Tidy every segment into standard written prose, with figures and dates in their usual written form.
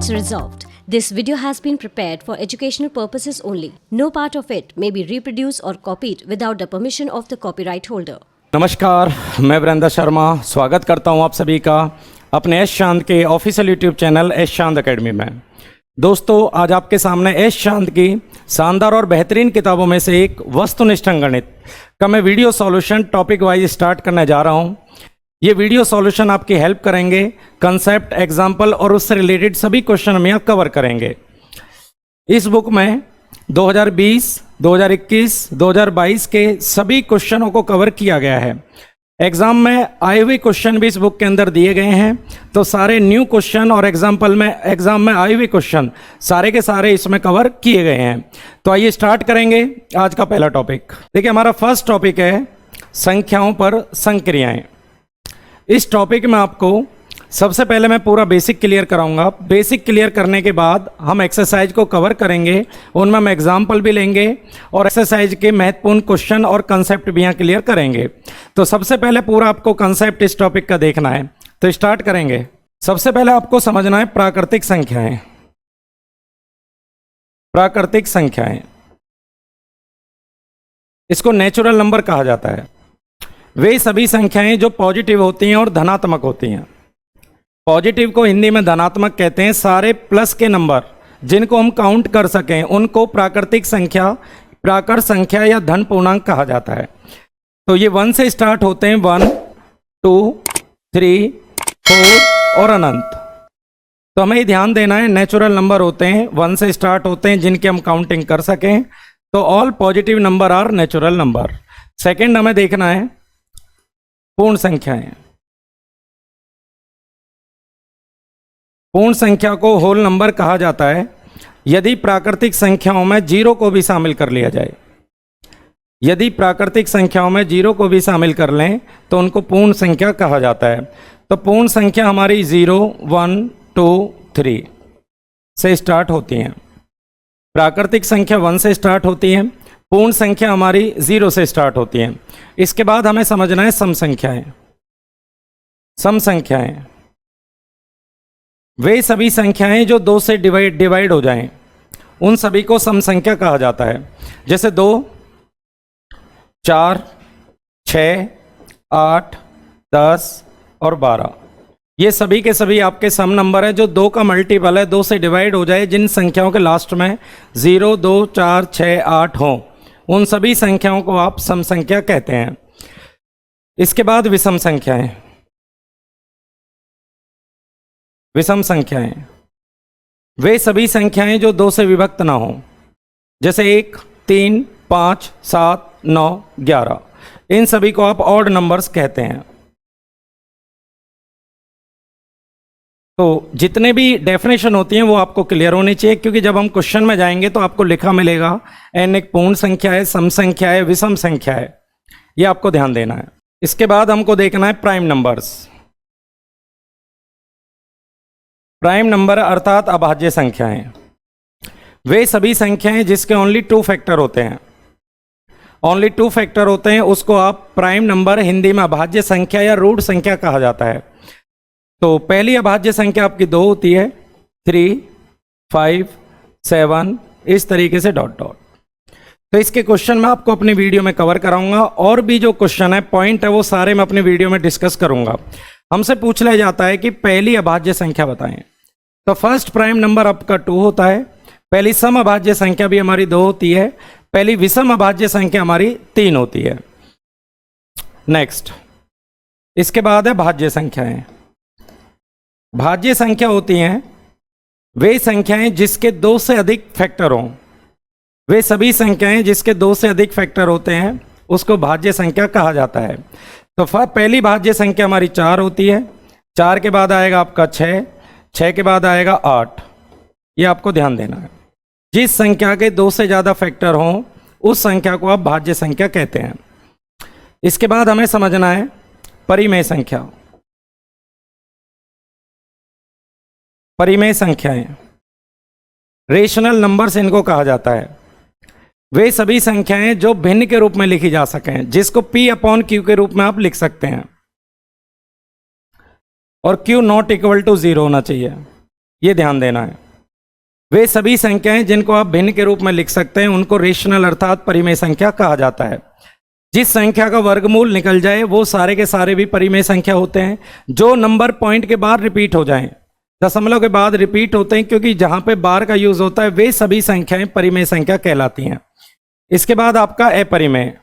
Rights reserved. This video has been prepared for educational purposes only. No part of it may be reproduced or copied without the permission of the copyright holder. नमस्कार, मैं वीरेंद्र शर्मा स्वागत करता हूं आप सभी का अपने एस चांद के ऑफिशियल यूट्यूब चैनल एस चांद अकेडमी में। दोस्तों, आज आपके सामने एस चांद की शानदार और बेहतरीन किताबों में से एक वस्तुनिष्ठ अंकगणित का मैं video solution topic wise start करने जा रहा हूं। ये वीडियो सॉल्यूशन आपकी हेल्प करेंगे, कंसेप्ट, एग्जाम्पल और उससे रिलेटेड सभी क्वेश्चन हम यहाँ कवर करेंगे। इस बुक में 2020, 2021, 2022 के सभी क्वेश्चनों को कवर किया गया है। एग्जाम में आए हुए क्वेश्चन भी इस बुक के अंदर दिए गए हैं, तो सारे न्यू क्वेश्चन और एग्जाम में आए हुए क्वेश्चन सारे के सारे इसमें कवर किए गए हैं। तो आइए स्टार्ट करेंगे आज का पहला टॉपिक। देखिए, हमारा फर्स्ट टॉपिक है संख्याओं पर संक्रियाएं। इस टॉपिक में आपको सबसे पहले मैं पूरा बेसिक क्लियर कराऊंगा। बेसिक क्लियर करने के बाद हम एक्सरसाइज को कवर करेंगे, उनमें हम एग्जाम्पल भी लेंगे और एक्सरसाइज के महत्वपूर्ण क्वेश्चन और कंसेप्ट भी यहाँ क्लियर करेंगे। तो सबसे पहले पूरा आपको कंसेप्ट इस टॉपिक का देखना है, तो स्टार्ट करेंगे। सबसे पहले आपको समझना है प्राकृतिक संख्याएं। प्राकृतिक संख्याएं, इसको नेचुरल नंबर कहा जाता है। वे सभी संख्याएं जो पॉजिटिव होती हैं और धनात्मक होती हैं। पॉजिटिव को हिंदी में धनात्मक कहते हैं। सारे प्लस के नंबर जिनको हम काउंट कर सकें उनको प्राकृतिक संख्या, प्राकृत संख्या या धन पूर्णांक कहा जाता है। तो ये 1 से स्टार्ट होते हैं, 1, 2, 3, 4 और अनंत। तो हमें ध्यान देना है, नेचुरल नंबर होते हैं, 1 से स्टार्ट होते हैं जिनकी हम काउंटिंग कर सकें। तो all positive number are natural number. Second हमें देखना है पूर्ण संख्याएं। पूर्ण संख्या को होल नंबर कहा जाता है यदि प्राकृतिक संख्याओं में 0 को भी शामिल कर लिया जाए। यदि प्राकृतिक संख्याओं में 0 को भी शामिल कर लें तो उनको पूर्ण संख्या कहा जाता है। तो पूर्ण संख्या हमारी 0, 1, 2, 3 से स्टार्ट होती हैं। प्राकृतिक संख्या 1 से स्टार्ट होती है, पूर्ण संख्या हमारी 0 से स्टार्ट होती है। इसके बाद हमें समझना है सम संख्याएं। सम संख्याएं वे सभी संख्याएं जो 2 से डिवाइड हो जाएं, उन सभी को सम संख्या कहा जाता है। जैसे 2, 4, 6, 8, 10 और 12, ये सभी के सभी आपके सम नंबर है जो 2 का मल्टीपल है, 2 से डिवाइड हो जाए। जिन संख्याओं के लास्ट में 0, 2, 4, 6, 8 हों, उन सभी संख्याओं को आप सम संख्या कहते हैं। इसके बाद विषम संख्याएं। विषम संख्याएं वे सभी संख्याएं जो 2 से विभक्त ना हो, जैसे 1, 3, 5, 7, 9, 11। इन सभी को आप ऑड नंबर्स कहते हैं। तो जितने भी डेफिनेशन होती हैं वो आपको क्लियर होनी चाहिए, क्योंकि जब हम क्वेश्चन में जाएंगे तो आपको लिखा मिलेगा n एक पूर्ण संख्या है, सम संख्या है, विषम संख्या है। ये आपको ध्यान देना है। इसके बाद हमको देखना है प्राइम नंबर्स। प्राइम नंबर अर्थात अभाज्य संख्याएं वे सभी संख्याएं जिसके ओनली 2 फैक्टर होते हैं। ओनली 2 फैक्टर होते हैं, उसको आप प्राइम नंबर, हिंदी में अभाज्य संख्या या रूट संख्या कहा जाता है। तो पहली अभाज्य संख्या आपकी 2 होती है, 3, 5, 7, इस तरीके से डॉट डॉट। तो इसके क्वेश्चन मैं आपको अपनी वीडियो में कवर कराऊंगा, और भी जो क्वेश्चन है, पॉइंट है, वो सारे मैं अपनी वीडियो में डिस्कस करूंगा। हमसे पूछ लिया जाता है कि पहली अभाज्य संख्या बताएं, तो फर्स्ट प्राइम नंबर आपका 2 होता है। पहली सम अभाज्य संख्या भी हमारी 2 होती है। पहली विषम अभाज्य संख्या हमारी 3 होती है। नेक्स्ट, इसके बाद है भाज्य संख्याएं। भाज्य संख्या होती हैं वे संख्याएं जिसके 2 से अधिक फैक्टर हों। वे सभी संख्याएं जिसके 2 से अधिक फैक्टर होते हैं उसको भाज्य संख्या कहा जाता है। तो पहली भाज्य संख्या हमारी 4 होती है। 4 के बाद आएगा आपका 6, 6 के बाद आएगा 8। ये आपको ध्यान देना है। जिस संख्या के 2 से ज़्यादा फैक्टर हों उस संख्या को आप भाज्य संख्या कहते हैं। इसके बाद हमें समझना है परिमेय संख्या। परिमेय संख्याएं, रेशनल नंबर्स इनको कहा जाता है। वे सभी संख्याएं जो भिन्न के रूप में लिखी जा सकें, जिसको P/Q के रूप में आप लिख सकते हैं, और Q नॉट इक्वल टू 0 होना चाहिए। ये ध्यान देना है। वे सभी संख्याएं जिनको आप भिन्न के रूप में लिख सकते हैं उनको रेशनल अर्थात परिमेय संख्या कहा जाता है। जिस संख्या का वर्गमूल निकल जाए वो सारे के सारे भी परिमेय संख्या होते हैं। जो नंबर पॉइंट के बाद रिपीट हो जाएं, दशमलव के बाद रिपीट होते हैं, क्योंकि जहां पे बार का यूज होता है वे सभी संख्याएं परिमेय संख्या कहलाती हैं। इसके बाद आपका अपरिमेय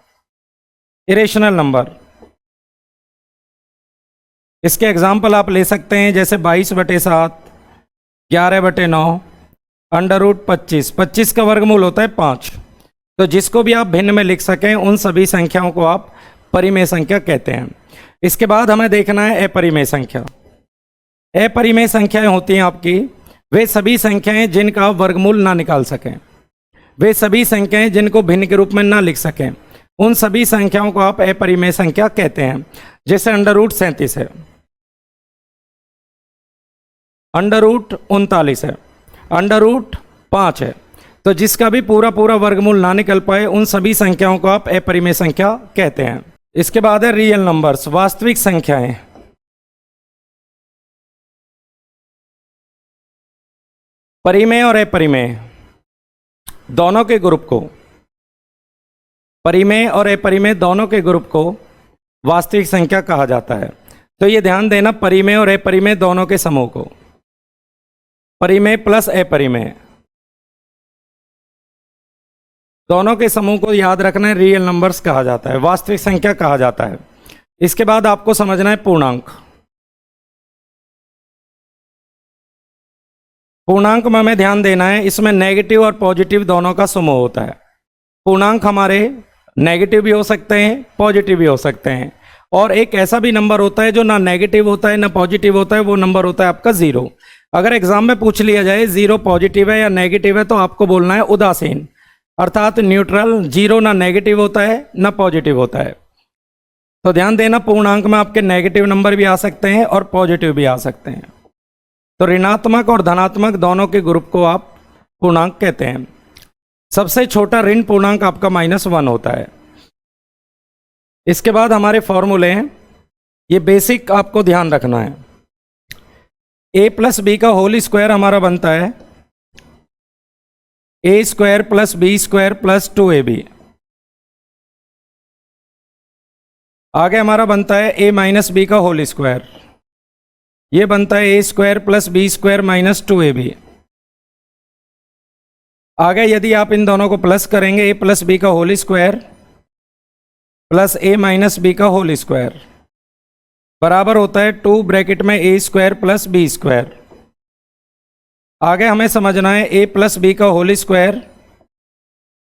इरेशनल नंबर, इसके एग्जाम्पल आप ले सकते हैं जैसे 22/7, 11/9, √25। 25 का वर्गमूल होता है 5। तो जिसको भी आप भिन्न में लिख सकें उन सभी संख्याओं को आप परिमेय संख्या कहते हैं। इसके बाद हमें देखना है अपरिमेय संख्या। अपरिमेय संख्याएं होती हैं आपकी वे सभी संख्याएं जिनका आप वर्गमूल ना निकाल सकें, वे सभी संख्याएं जिनको भिन्न के रूप में ना लिख सकें, उन सभी संख्याओं को आप अपरिमेय संख्या कहते हैं। जैसे √37 है, √39 है, √5 है। तो जिसका भी पूरा पूरा वर्गमूल ना निकल पाए उन सभी संख्याओं को आप अपरिमेय संख्या कहते हैं। इसके बाद है रियल नंबर्स, वास्तविक संख्याएं। परिमेय और अपरिमेय दोनों के ग्रुप को, परिमेय और अपरिमेय दोनों के ग्रुप को वास्तविक संख्या कहा जाता है। तो ये ध्यान देना, परिमेय और अपरिमेय दोनों के समूह को, परिमेय प्लस अपरिमेय दोनों के समूह को याद रखना है, रियल नंबर्स कहा जाता है, वास्तविक संख्या कहा जाता है। इसके बाद आपको समझना है पूर्णांक। पूर्णांक में हमें ध्यान देना है, इसमें नेगेटिव और पॉजिटिव दोनों का समूह होता है। पूर्णांक हमारे नेगेटिव भी हो सकते हैं, पॉजिटिव भी हो सकते हैं, और एक ऐसा भी नंबर होता है जो ना नेगेटिव होता है ना पॉजिटिव होता है, वो नंबर होता है आपका 0। अगर एग्जाम में पूछ लिया जाए 0 पॉजिटिव है या नेगेटिव है तो आपको बोलना है उदासीन, अर्थात न्यूट्रल। 0 ना नेगेटिव होता है ना पॉजिटिव होता है। तो ध्यान देना, पूर्णांक में आपके नेगेटिव नंबर भी आ सकते हैं और पॉजिटिव भी आ सकते हैं। तो ऋणात्मक और धनात्मक दोनों के ग्रुप को आप पूर्णांक कहते हैं। सबसे छोटा ऋण पूर्णांक आपका -1 होता है। इसके बाद हमारे फॉर्मूले हैं, ये बेसिक आपको ध्यान रखना है। a + b का होल स्क्वायर हमारा बनता है a² + b² + 2ab। आगे हमारा बनता है a - b का होल स्क्वायर, ये बनता है a² + b² - 2ab। आगे यदि आप इन दोनों को प्लस करेंगे, a + b का whole square plus a - b का होल स्क्वायर बराबर होता है 2 ब्रैकेट में a² + b²। आगे हमें समझना है a + b का whole square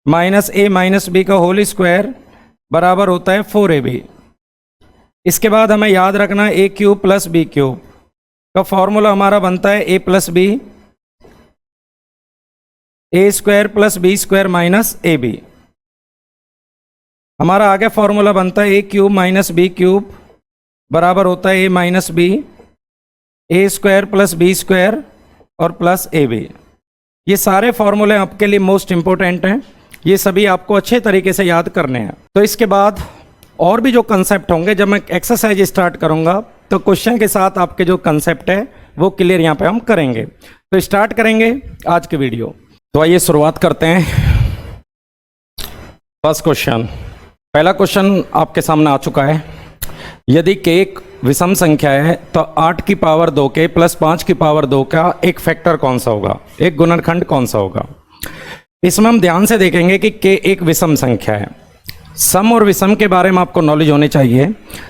minus a - b का होल स्क्वायर बराबर होता है 4ab। इसके बाद हमें याद रखना है a³ + b³ का फॉर्मूला हमारा बनता है a + b a² + b² - ab। हमारा आगे फॉर्मूला बनता है a³ - b³ बराबर होता है a - b a² + b² और प्लस ab। ये सारे फॉर्मूले आपके लिए मोस्ट इंपॉर्टेंट हैं, ये सभी आपको अच्छे तरीके से याद करने हैं। तो इसके बाद और भी जो कंसेप्ट होंगे, जब मैं एक्सरसाइज स्टार्ट करूंगा तो क्वेश्चन के साथ आपके जो कंसेप्ट है वो क्लियर यहाँ पे हम करेंगे। तो स्टार्ट करेंगे आज की वीडियो। तो आइए शुरुआत करते हैं। फर्स्ट क्वेश्चन, पहला क्वेश्चन आपके सामने आ चुका है। यदि k एक विषम संख्या है तो 8 की पावर 2 के प्लस 5 की पावर 2 का एक फैक्टर कौन सा होगा, एक गुणनखंड कौन सा होगा। इसमें हम ध्यान से देखेंगे कि k एक विषम संख्या है। सम और विषम के बारे में आपको नॉलेज होनी चाहिए।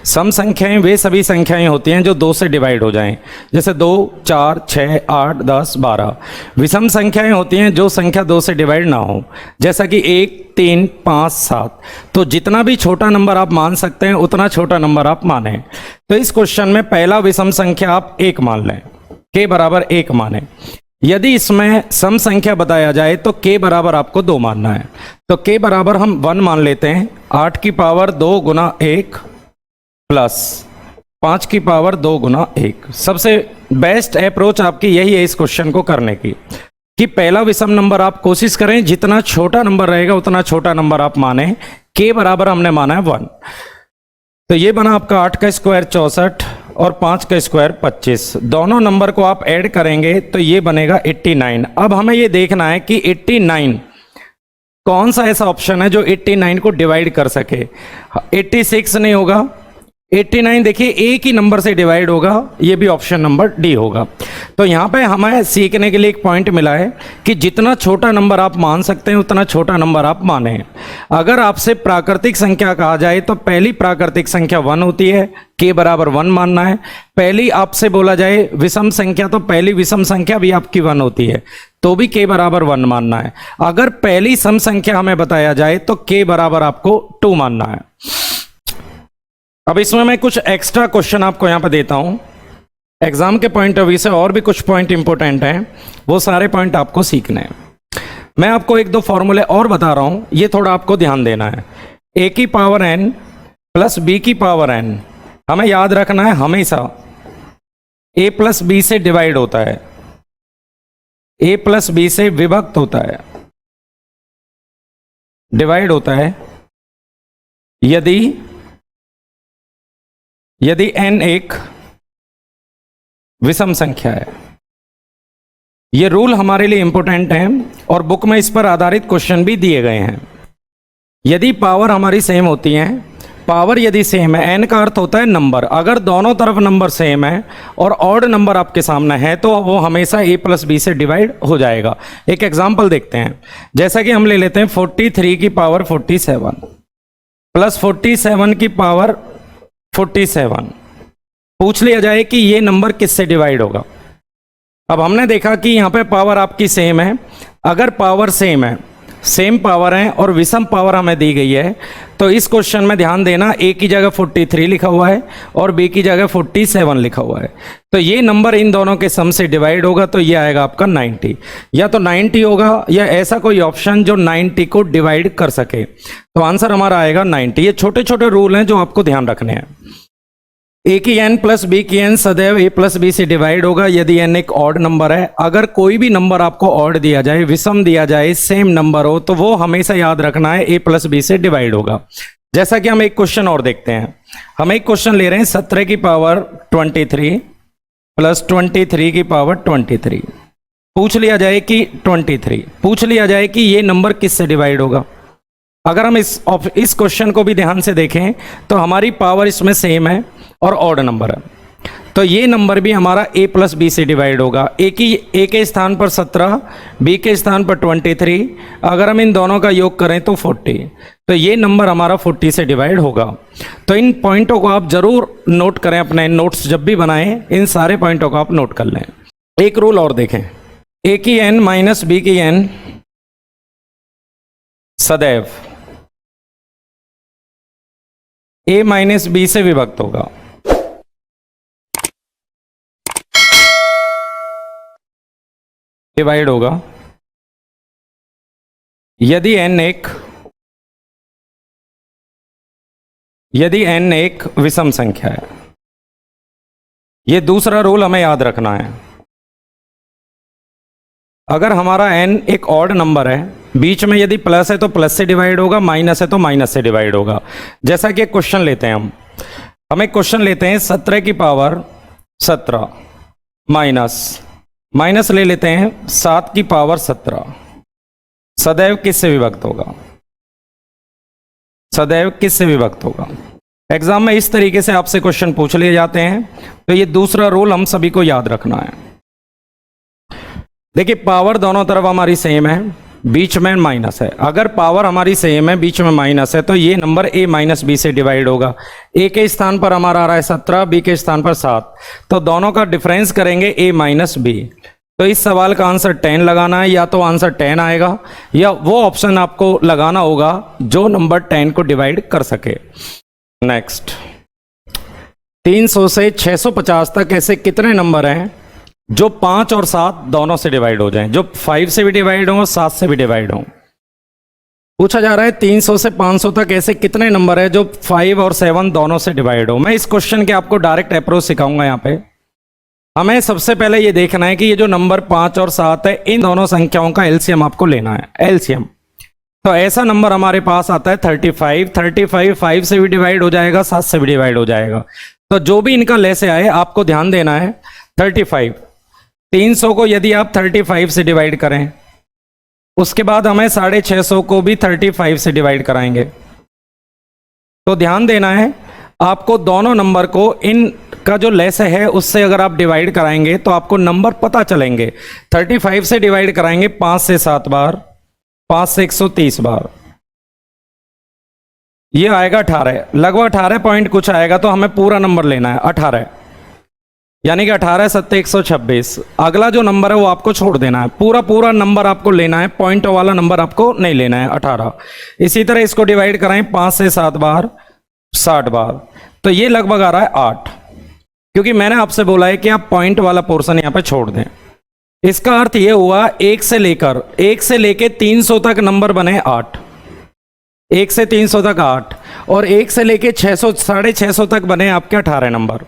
सम संख्याएं वे सभी संख्याएं होती हैं जो 2 से डिवाइड हो जाएं, जैसे 2, 4, 6, 8, 10, 12। विषम संख्याएं होती हैं जो संख्या 2 से डिवाइड ना हो, जैसा कि 1, 3, 5, 7। तो जितना भी छोटा नंबर आप मान सकते हैं उतना छोटा नंबर आप माने। तो इस क्वेश्चन में पहला विषम संख्या आप 1 मान लें, k बराबर 1 माने। यदि इसमें सम संख्या बताया जाए तो k बराबर आपको 2 मानना है। तो k बराबर हम 1 मान लेते हैं। 8 की पावर 2 गुना 1 प्लस 5 की पावर 2 गुना 1। सबसे बेस्ट अप्रोच आपकी यही है इस क्वेश्चन को करने की, कि पहला विषम नंबर आप कोशिश करें जितना छोटा नंबर रहेगा उतना छोटा नंबर आप माने। k बराबर हमने माना है 1। तो ये बना आपका 8 का स्क्वायर 64 और 5 का स्क्वायर 25, दोनों नंबर को आप ऐड करेंगे तो ये बनेगा 89। अब हमें ये देखना है कि 89 कौन सा ऐसा ऑप्शन है जो 89 को डिवाइड कर सके। 86 नहीं होगा, 89 देखिए एक ही नंबर से डिवाइड होगा, ये भी ऑप्शन नंबर डी होगा। तो यहाँ पे हमें सीखने के लिए एक पॉइंट मिला है कि जितना छोटा नंबर आप मान सकते हैं उतना छोटा नंबर आप माने। अगर आपसे प्राकृतिक संख्या कहा जाए तो पहली प्राकृतिक संख्या 1 होती है, के बराबर 1 मानना है। पहली आपसे बोला जाए विषम संख्या तो पहली विषम संख्या भी आपकी 1 होती है, तो भी के बराबर 1 मानना है। अगर पहली सम संख्या हमें बताया जाए तो के बराबर आपको 2 मानना है। अब इसमें मैं कुछ एक्स्ट्रा क्वेश्चन आपको यहां पर देता हूं, एग्जाम के पॉइंट ऑफ व्यू से और भी कुछ पॉइंट इंपॉर्टेंट हैं, वो सारे पॉइंट आपको सीखने हैं। मैं आपको 1-2 फॉर्मूले और बता रहा हूं, ये थोड़ा आपको ध्यान देना है। a की पावर n प्लस b की पावर n हमें याद रखना है, हमेशा a प्लस b से डिवाइड होता है, a प्लस b से विभक्त होता है, डिवाइड होता है यदि n एक विषम संख्या है। ये रूल हमारे लिए इंपॉर्टेंट है और बुक में इस पर आधारित क्वेश्चन भी दिए गए हैं। यदि पावर हमारी सेम होती है, पावर यदि सेम है, n का अर्थ होता है नंबर, अगर दोनों तरफ नंबर सेम है और ऑड नंबर आपके सामने है तो वो हमेशा a प्लस b से डिवाइड हो जाएगा। एक एग्जांपल देखते हैं, जैसा कि हम ले लेते हैं 43 की पावर 47 प्लस 47 की पावर 47, पूछ लिया जाए कि ये नंबर किससे डिवाइड होगा। अब हमने देखा कि यहाँ पे पावर आपकी सेम है, अगर पावर सेम है, सेम पावर है और विषम पावर हमें दी गई है, तो इस क्वेश्चन में ध्यान देना a की जगह 43 लिखा हुआ है और b की जगह 47 लिखा हुआ है, तो ये नंबर इन दोनों के सम से डिवाइड होगा, तो ये आएगा आपका 90। या तो 90 होगा या ऐसा कोई ऑप्शन जो 90 को डिवाइड कर सके, तो आंसर हमारा आएगा 90। ये छोटे छोटे रूल हैं जो आपको ध्यान रखने हैं। a की n प्लस b की n सदैव a प्लस b से डिवाइड होगा यदि n एक ऑड नंबर है। अगर कोई भी नंबर आपको ऑड दिया जाए, विषम दिया जाए, सेम नंबर हो, तो वो हमेशा याद रखना है a प्लस b से डिवाइड होगा। जैसा कि हम एक क्वेश्चन और देखते हैं, हम एक क्वेश्चन ले रहे हैं 17 की पावर 23 प्लस 23 की पावर 23, पूछ लिया जाए कि 23, पूछ लिया जाए कि ये नंबर किससे डिवाइड होगा। अगर हम इस क्वेश्चन को भी ध्यान से देखें तो हमारी पावर इसमें सेम है और ऑड नंबर है, तो ये नंबर भी हमारा a प्लस b से डिवाइड होगा। a के स्थान पर 17, b के स्थान पर 23, अगर हम इन दोनों का योग करें तो 40, तो ये नंबर हमारा 40 से डिवाइड होगा। तो इन पॉइंटों को आप जरूर नोट करें, अपने नोट्स जब भी बनाएं इन सारे पॉइंटों को आप नोट कर लें। एक रूल और देखें, a की n माइनस b की n सदैव a माइनस b से विभक्त होगा। डिवाइड होगा यदि n एक विषम संख्या है। यह दूसरा रूल हमें याद रखना है। अगर हमारा n एक ऑड नंबर है, बीच में यदि प्लस है तो प्लस से डिवाइड होगा, माइनस है तो माइनस से डिवाइड होगा। जैसा कि एक क्वेश्चन लेते हैं, हम एक क्वेश्चन लेते हैं 17 की पावर 17 माइनस ले लेते हैं 7 की पावर 17, सदैव किससे विभक्त होगा, सदैव किससे विभक्त होगा। एग्जाम में इस तरीके से आपसे क्वेश्चन पूछ लिए जाते हैं, तो ये दूसरा रूल हम सभी को याद रखना है। देखिए पावर दोनों तरफ हमारी सेम है, बीच में माइनस है। अगर पावर हमारी सेम है, बीच में माइनस है, तो ये नंबर a माइनस b से डिवाइड होगा। a के स्थान पर हमारा आ रहा है 17, b के स्थान पर 7, तो दोनों का डिफरेंस करेंगे a माइनस b। तो इस सवाल का आंसर 10 लगाना है, या तो आंसर 10 आएगा या वो ऑप्शन आपको लगाना होगा जो नंबर 10 को डिवाइड कर सके। नेक्स्ट, 300 से 650 तक ऐसे कितने नंबर हैं जो 5 और 7 दोनों से डिवाइड हो जाएं, जो 5 से भी डिवाइड हो, 7 से भी डिवाइड हो। पूछा जा रहा है 300 से 500 तक ऐसे कितने नंबर है जो 5 और 7 दोनों से डिवाइड हो। मैं इस क्वेश्चन के आपको डायरेक्ट अप्रोच सिखाऊंगा। यहाँ पे हमें सबसे पहले ये देखना है कि ये जो नंबर 5 और 7 है, इन दोनों संख्याओं का एलसीएम आपको लेना है, एलसीएम। तो ऐसा नंबर हमारे पास आता है 35 5 से भी डिवाइड हो जाएगा, 7 से भी डिवाइड हो जाएगा। तो जो भी इनका लेसे आए आपको ध्यान देना है 35। 300 को यदि आप 35 से डिवाइड करें, उसके बाद हमें 650 को भी 35 से डिवाइड कराएंगे। तो ध्यान देना है आपको, दोनों नंबर को इन का जो लेस है उससे अगर आप डिवाइड कराएंगे तो आपको नंबर पता चलेंगे। 35 से डिवाइड कराएंगे 5 से 7 बार, 5 से 130 बार, ये आएगा 18, लगभग 18 पॉइंट कुछ आएगा। तो हमें पूरा नंबर लेना है 18, यानी कि 18 7 126। अगला जो नंबर है वो आपको छोड़ देना है, पूरा नंबर आपको लेना है, पॉइंट वाला नंबर आपको नहीं लेना है 18। इसी तरह इसको डिवाइड कराएं 5 से 7 बार, 60 बार, तो ये लगभग आ रहा है 8, क्योंकि मैंने आपसे बोला है कि आप पॉइंट वाला पोर्शन यहां पे छोड़ दें। इसका अर्थ ये हुआ 1 से लेके 300 तक नंबर बने 8, 1 से 300 तक 8, और 1 से लेके 600 650 तक बने आपके 18 नंबर।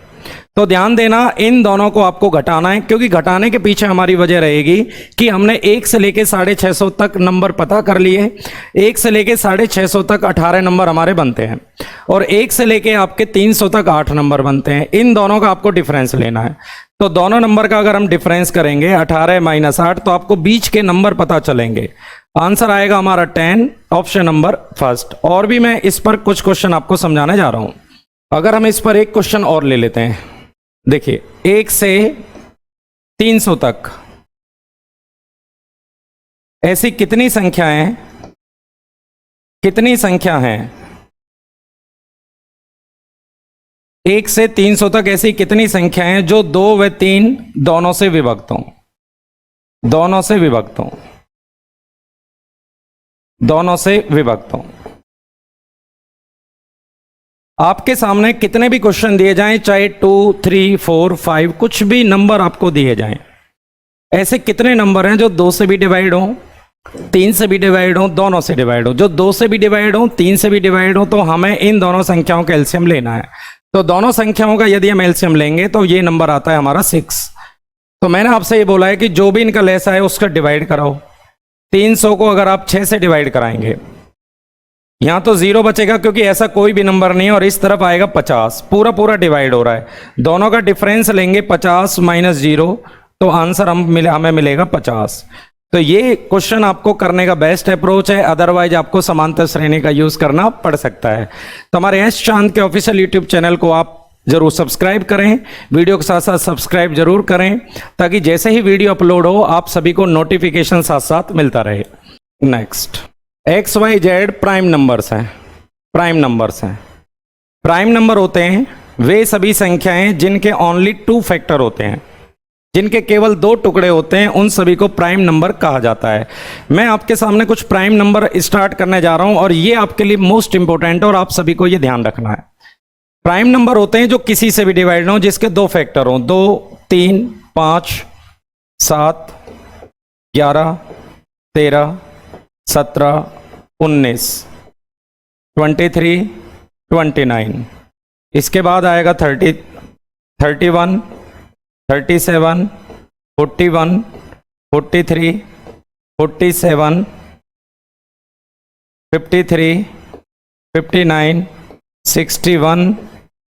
तो ध्यान देना, इन दोनों को आपको घटाना है, क्योंकि घटाने के पीछे हमारी वजह रहेगी कि हमने 1 से लेके 650 तक नंबर पता कर लिए। 1 से लेके 650 तक 18 नंबर हमारे बनते हैं, और 1 से लेके आपके 300 तक 8 नंबर बनते हैं। इन दोनों का आपको डिफरेंस लेना है। तो दोनों नंबर का अगर हम डिफरेंस करेंगे 18 - 8, तो आपको बीच के नंबर पता चलेंगे। आंसर आएगा हमारा 10, ऑप्शन नंबर फर्स्ट। और भी मैं इस पर कुछ क्वेश्चन आपको समझाने जा रहा हूं। अगर हम इस पर एक क्वेश्चन और ले लेते हैं, देखिए 1 से 300 तक ऐसी कितनी संख्या हैं 1 से 300 तक ऐसी कितनी संख्या हैं जो 2 व 3 दोनों से विभक्त हों, दोनों से विभक्त हों। आपके सामने कितने भी क्वेश्चन दिए जाएं, चाहे 2 3 4 5 कुछ भी नंबर आपको दिए जाएं, ऐसे कितने नंबर हैं जो 2 से भी डिवाइड हो, 3 से भी डिवाइड हो, दोनों से डिवाइड हो। जो 2 से भी डिवाइड हो, 3 से भी डिवाइड हो, तो हमें इन दोनों संख्याओं का एलसीएम लेना है। तो दोनों संख्याओं का यदि हम एलसीएम लेंगे तो ये नंबर आता है हमारा 6। तो मैंने आपसे ये बोला है कि जो भी इनका लेस आए उसका डिवाइड कराओ। 300 को अगर आप 6 से डिवाइड कराएंगे, यहां तो 0 बचेगा क्योंकि ऐसा कोई भी नंबर नहीं है, और इस तरफ आएगा 50, पूरा डिवाइड हो रहा है। दोनों का डिफरेंस लेंगे 50 - 0, तो आंसर हमें मिलेगा 50। तो ये क्वेश्चन आपको करने का बेस्ट अप्रोच है, अदरवाइज आपको समांतर श्रेणी का यूज करना पड़ सकता है। तो हमारे एस चांद के ऑफिशियल यूट्यूब चैनल को आप जरूर सब्सक्राइब करें, वीडियो के साथ साथ सब्सक्राइब जरूर करें, ताकि जैसे ही वीडियो अपलोड हो आप सभी को नोटिफिकेशन साथ साथ मिलता रहे। Next, x y z prime numbers हैं। प्राइम नंबर होते हैं वे सभी संख्याएं जिनके ओनली 2 फैक्टर होते हैं, जिनके केवल 2 टुकड़े होते हैं, उन सभी को प्राइम नंबर कहा जाता है। मैं आपके सामने कुछ प्राइम नंबर स्टार्ट करने जा रहा हूं, और ये आपके लिए मोस्ट इंपॉर्टेंट है और आप सभी को ये ध्यान रखना है। प्राइम नंबर होते हैं जो किसी से भी डिवाइड हो, जिसके 2 फैक्टर हों, 2 3 5 7 11 13 17 19 23 29। इसके बाद आएगा 30 31 37 41 43 47 53 59 61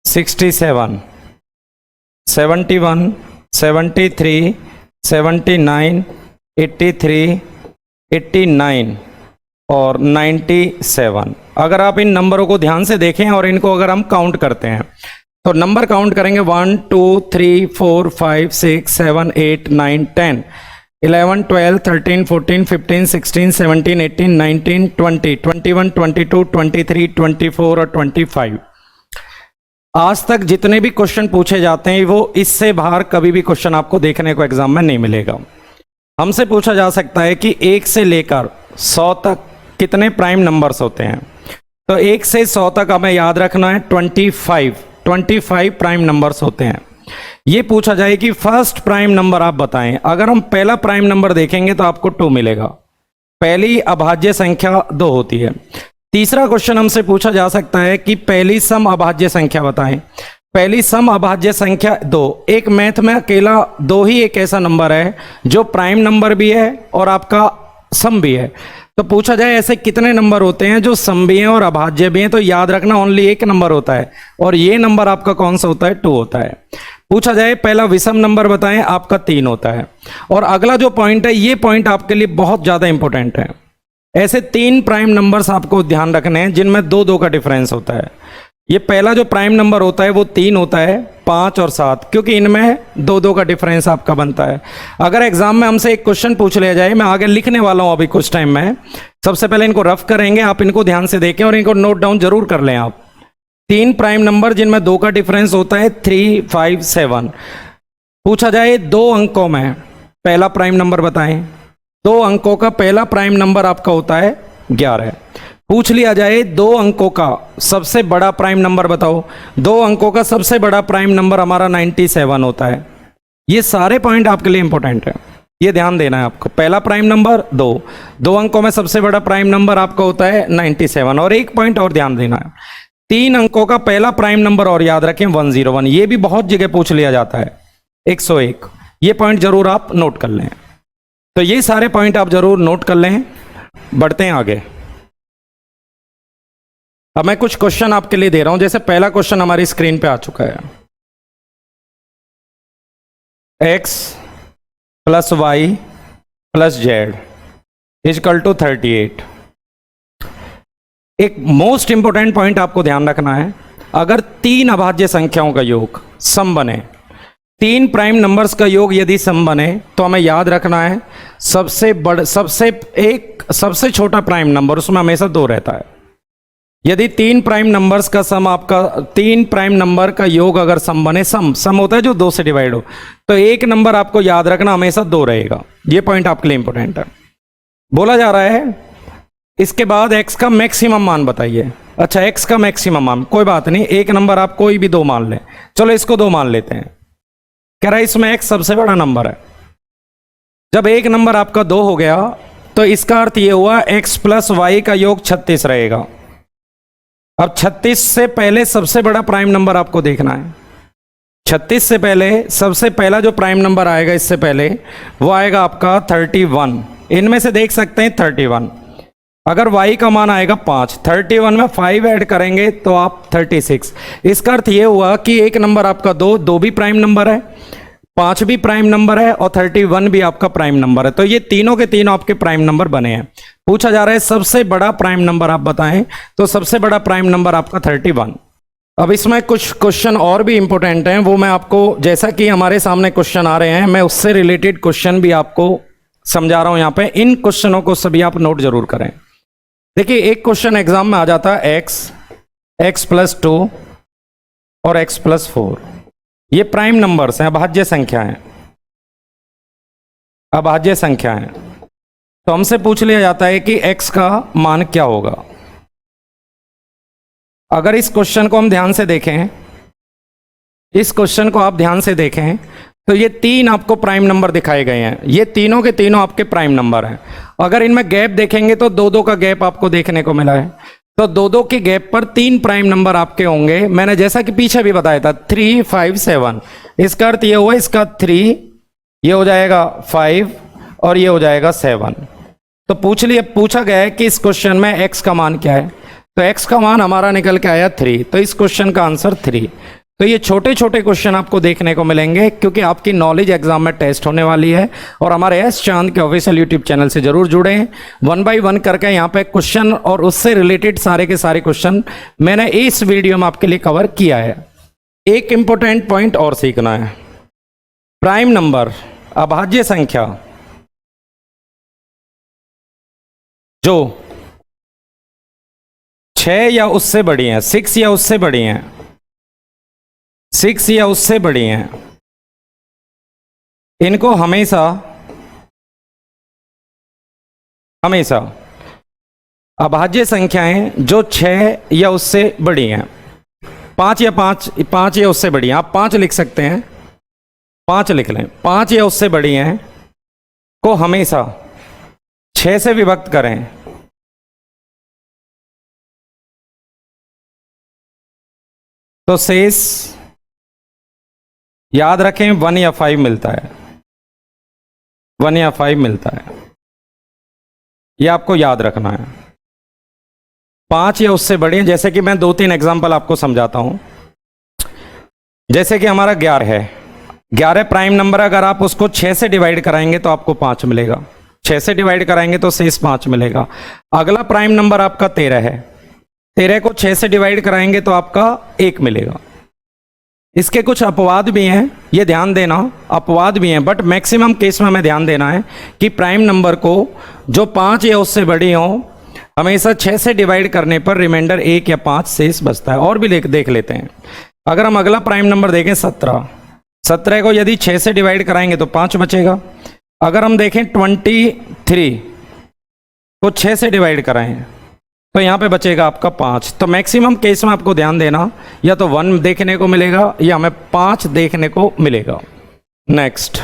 67 71 73 79 83 89 और 97। अगर आप इन नंबरों को ध्यान से देखें और इनको अगर हम काउंट करते हैं, तो नंबर काउंट करेंगे 1 2 3 4 5 6 7 8 9 10 11 12 13 14 15 16 17 18 19 20 21 22 23 24 और 25। आज तक जितने भी क्वेश्चन पूछे जाते हैं वो इससे बाहर कभी भी क्वेश्चन आपको देखने को एग्जाम में नहीं मिलेगा। हमसे पूछा जा सकता है कि 1 से लेकर 100 तक कितने प्राइम नंबर्स होते हैं। तो 1 से 100 तक हमें याद रखना है 25 प्राइम नंबर्स होते हैं। ये पूछा जाए कि फर्स्ट प्राइम नंबर आप बताएं। अगर हम पहला प्राइम नंबर देखेंगे तो आपको 2 मिलेगा, पहली अभाज्य संख्या 2 होती है। तीसरा क्वेश्चन हमसे पूछा जा सकता है कि पहली सम अभाज्य संख्या बताएं। पहली सम अभाज्य संख्या 2। एक मैथ में अकेला 2 ही एक ऐसा नंबर है जो प्राइम नंबर भी है और आपका सम भी है। तो पूछा जाए ऐसे कितने नंबर होते हैं जो सम भी हैं और अभाज्य भी हैं, तो याद रखना ओनली एक नंबर होता है, और ये नंबर आपका कौन सा होता है? 2 होता है। पूछा जाए पहला विषम नंबर बताएं, आपका 3 होता है। और अगला जो पॉइंट है, ये पॉइंट आपके लिए बहुत ज्यादा इंपॉर्टेंट है। ऐसे 3 प्राइम नंबर्स आपको ध्यान रखने हैं जिनमें 2 2 का डिफरेंस होता है। ये पहला जो प्राइम नंबर होता है वो 3 होता है, 5 और 7, क्योंकि इनमें 2 2 का डिफरेंस आपका बनता है। अगर एग्जाम में हमसे एक क्वेश्चन पूछ लिया जाए, मैं आगे लिखने वाला हूं अभी कुछ टाइम में, सबसे पहले इनको रफ करेंगे, आप इनको ध्यान से देखें और इनको नोट डाउन जरूर कर लें आप। 3 प्राइम नंबर जिनमें 2 का डिफरेंस होता है, 3, 5, 7। पूछा जाए 2 अंकों में पहला प्राइम नंबर बताएं। 2 अंकों का पहला प्राइम नंबर आपका होता है 11। पूछ लिया जाए 2 अंकों का सबसे बड़ा प्राइम नंबर बताओ। 2 अंकों का सबसे बड़ा प्राइम नंबर हमारा 97 होता है। ये सारे पॉइंट आपके लिए इंपॉर्टेंट है, ये ध्यान देना है आपको। पहला प्राइम नंबर 2 अंकों में सबसे बड़ा प्राइम नंबर आपका होता है 97। और एक पॉइंट और ध्यान देना है, 3 अंकों का पहला प्राइम नंबर और याद रखें 101। ये भी बहुत जगह पूछ लिया जाता है, 101। ये पॉइंट जरूर आप नोट कर लें। तो ये सारे पॉइंट आप जरूर नोट कर लें। बढ़ते हैं आगे। अब मैं कुछ क्वेश्चन आपके लिए दे रहा हूं। जैसे पहला क्वेश्चन हमारी स्क्रीन पे आ चुका है, x + y + z = 38। एक मोस्ट इंपॉर्टेंट पॉइंट आपको ध्यान रखना है, अगर 3 अभाज्य संख्याओं का योग सम बने, 3 प्राइम नंबर्स का योग यदि सम बने, तो हमें याद रखना है सबसे छोटा प्राइम नंबर उसमें हमेशा 2 रहता है। यदि 3 प्राइम नंबर्स का सम आपका 3 प्राइम नंबर का योग अगर सम बने, सम होता है जो 2 से डिवाइड हो, तो एक नंबर आपको याद रखना हमेशा 2 रहेगा। ये पॉइंट आपके लिए इंपॉर्टेंट है। बोला जा रहा है इसके बाद x का मैक्सिमम मान बताइए। अच्छा, x का मैक्सिमम मान, कोई बात नहीं, एक नंबर आप कोई भी 2 मान लें। चलो इसको 2 मान लेते हैं। कह रहा है इसमें x सबसे बड़ा नंबर है। जब एक नंबर आपका 2 हो गया तो इसका अर्थ ये हुआ x + y का योग 36 रहेगा। अब 36 से पहले सबसे बड़ा प्राइम नंबर आपको देखना है। 36 से पहले सबसे पहला जो प्राइम नंबर आएगा इससे पहले, वो आएगा आपका 31। इनमें से देख सकते हैं 31। अगर y का मान आएगा 5, 31 में 5 ऐड करेंगे तो आप 36। इसका अर्थ ये हुआ कि एक नंबर आपका 2 भी प्राइम नंबर है, 5 भी प्राइम नंबर है और 31 भी आपका प्राइम नंबर है। तो ये तीनों के तीनों आपके प्राइम नंबर बने हैं। पूछा जा रहा है सबसे बड़ा प्राइम नंबर आप बताएं, तो सबसे बड़ा प्राइम नंबर आपका 31। अब इसमें कुछ क्वेश्चन और भी इंपॉर्टेंट हैं, वो मैं आपको, जैसा कि हमारे सामने क्वेश्चन आ रहे हैं, मैं उससे रिलेटेड क्वेश्चन भी आपको समझा रहा हूं यहां पे। इन क्वेश्चनों को सभी आप नोट जरूर करें। देखिए, एक क्वेश्चन एग्जाम में आ जाता है x + 2 और x + 4। ये प्राइम नंबर्स हैं, अभाज्य संख्या हैं, अभाज्य संख्या हैं। तो हमसे पूछ लिया जाता है कि x का मान क्या होगा। अगर इस क्वेश्चन को हम ध्यान से देखें, इस क्वेश्चन को आप ध्यान से देखें, तो ये 3 आपको प्राइम नंबर दिखाए गए हैं। ये तीनों के तीनों आपके प्राइम नंबर हैं। अगर इनमें गैप देखेंगे तो 2 2 का गैप आपको देखने को मिला है। तो 2 2 के गैप पर 3 प्राइम नंबर आपके होंगे। मैंने जैसा कि पीछे भी बताया था, 3, 5, 7। इसका अर्थ ये हुआ, इसका 3, ये हो जाएगा 5 और ये हो जाएगा 7। तो पूछा गया है कि इस क्वेश्चन में x का मान क्या है। तो x का मान हमारा निकल के आया 3। तो इस क्वेश्चन का आंसर 3। तो ये छोटे छोटे क्वेश्चन आपको देखने को मिलेंगे, क्योंकि आपकी नॉलेज एग्जाम में टेस्ट होने वाली है। और हमारे एस चांद के ऑफिशियल यूट्यूब चैनल से जरूर जुड़े। 1 बाय 1 करके यहाँ पे क्वेश्चन और उससे रिलेटेड सारे के सारे क्वेश्चन मैंने इस वीडियो में आपके लिए कवर किया है। एक इंपॉर्टेंट पॉइंट और सीखना है, प्राइम नंबर, अभाज्य संख्या जो 6 या उससे बड़ी हैं, 6 या उससे बड़ी हैं, 6 या उससे बड़ी हैं, इनको हमेशा अभाज्य संख्याएं जो 6 या उससे बड़ी हैं, 5 या उससे बड़ी हैं, आप 5 लिख सकते हैं, 5 लिख लें, 5 या उससे बड़ी हैं को हमेशा 6 से विभक्त करें तो शेष याद रखें 1 या 5 मिलता है, 1 या 5 मिलता है। ये आपको याद रखना है। 5 या उससे बड़े हैं, जैसे कि मैं 2-3 एग्जाम्पल आपको समझाता हूं। जैसे कि हमारा 11 है, 11 प्राइम नंबर, अगर आप उसको 6 से डिवाइड कराएंगे तो आपको 5 मिलेगा, 6 से डिवाइड कराएंगे तो शेष 5 मिलेगा। अगला प्राइम नंबर आपका 13 है, 13 को 6 से डिवाइड कराएंगे तो आपका 1 मिलेगा। इसके कुछ अपवाद भी हैं, ये ध्यान देना, अपवाद भी हैं, बट मैक्सिमम केस में हमें ध्यान देना है कि प्राइम नंबर को जो 5 या उससे बड़ी हो, हमेशा 6 से डिवाइड करने पर रिमाइंडर 1 या 5 शेष बचता है। और भी देख लेते हैं। अगर हम अगला प्राइम नंबर देखें 17, 17 को यदि 6 से डिवाइड कराएंगे तो 5 बचेगा। अगर हम देखें 23 को 6 से डिवाइड कराएं तो यहाँ पे बचेगा आपका 5। तो मैक्सिमम केस में आपको ध्यान देना, या तो 1 देखने को मिलेगा या हमें 5 देखने को मिलेगा। नेक्स्ट,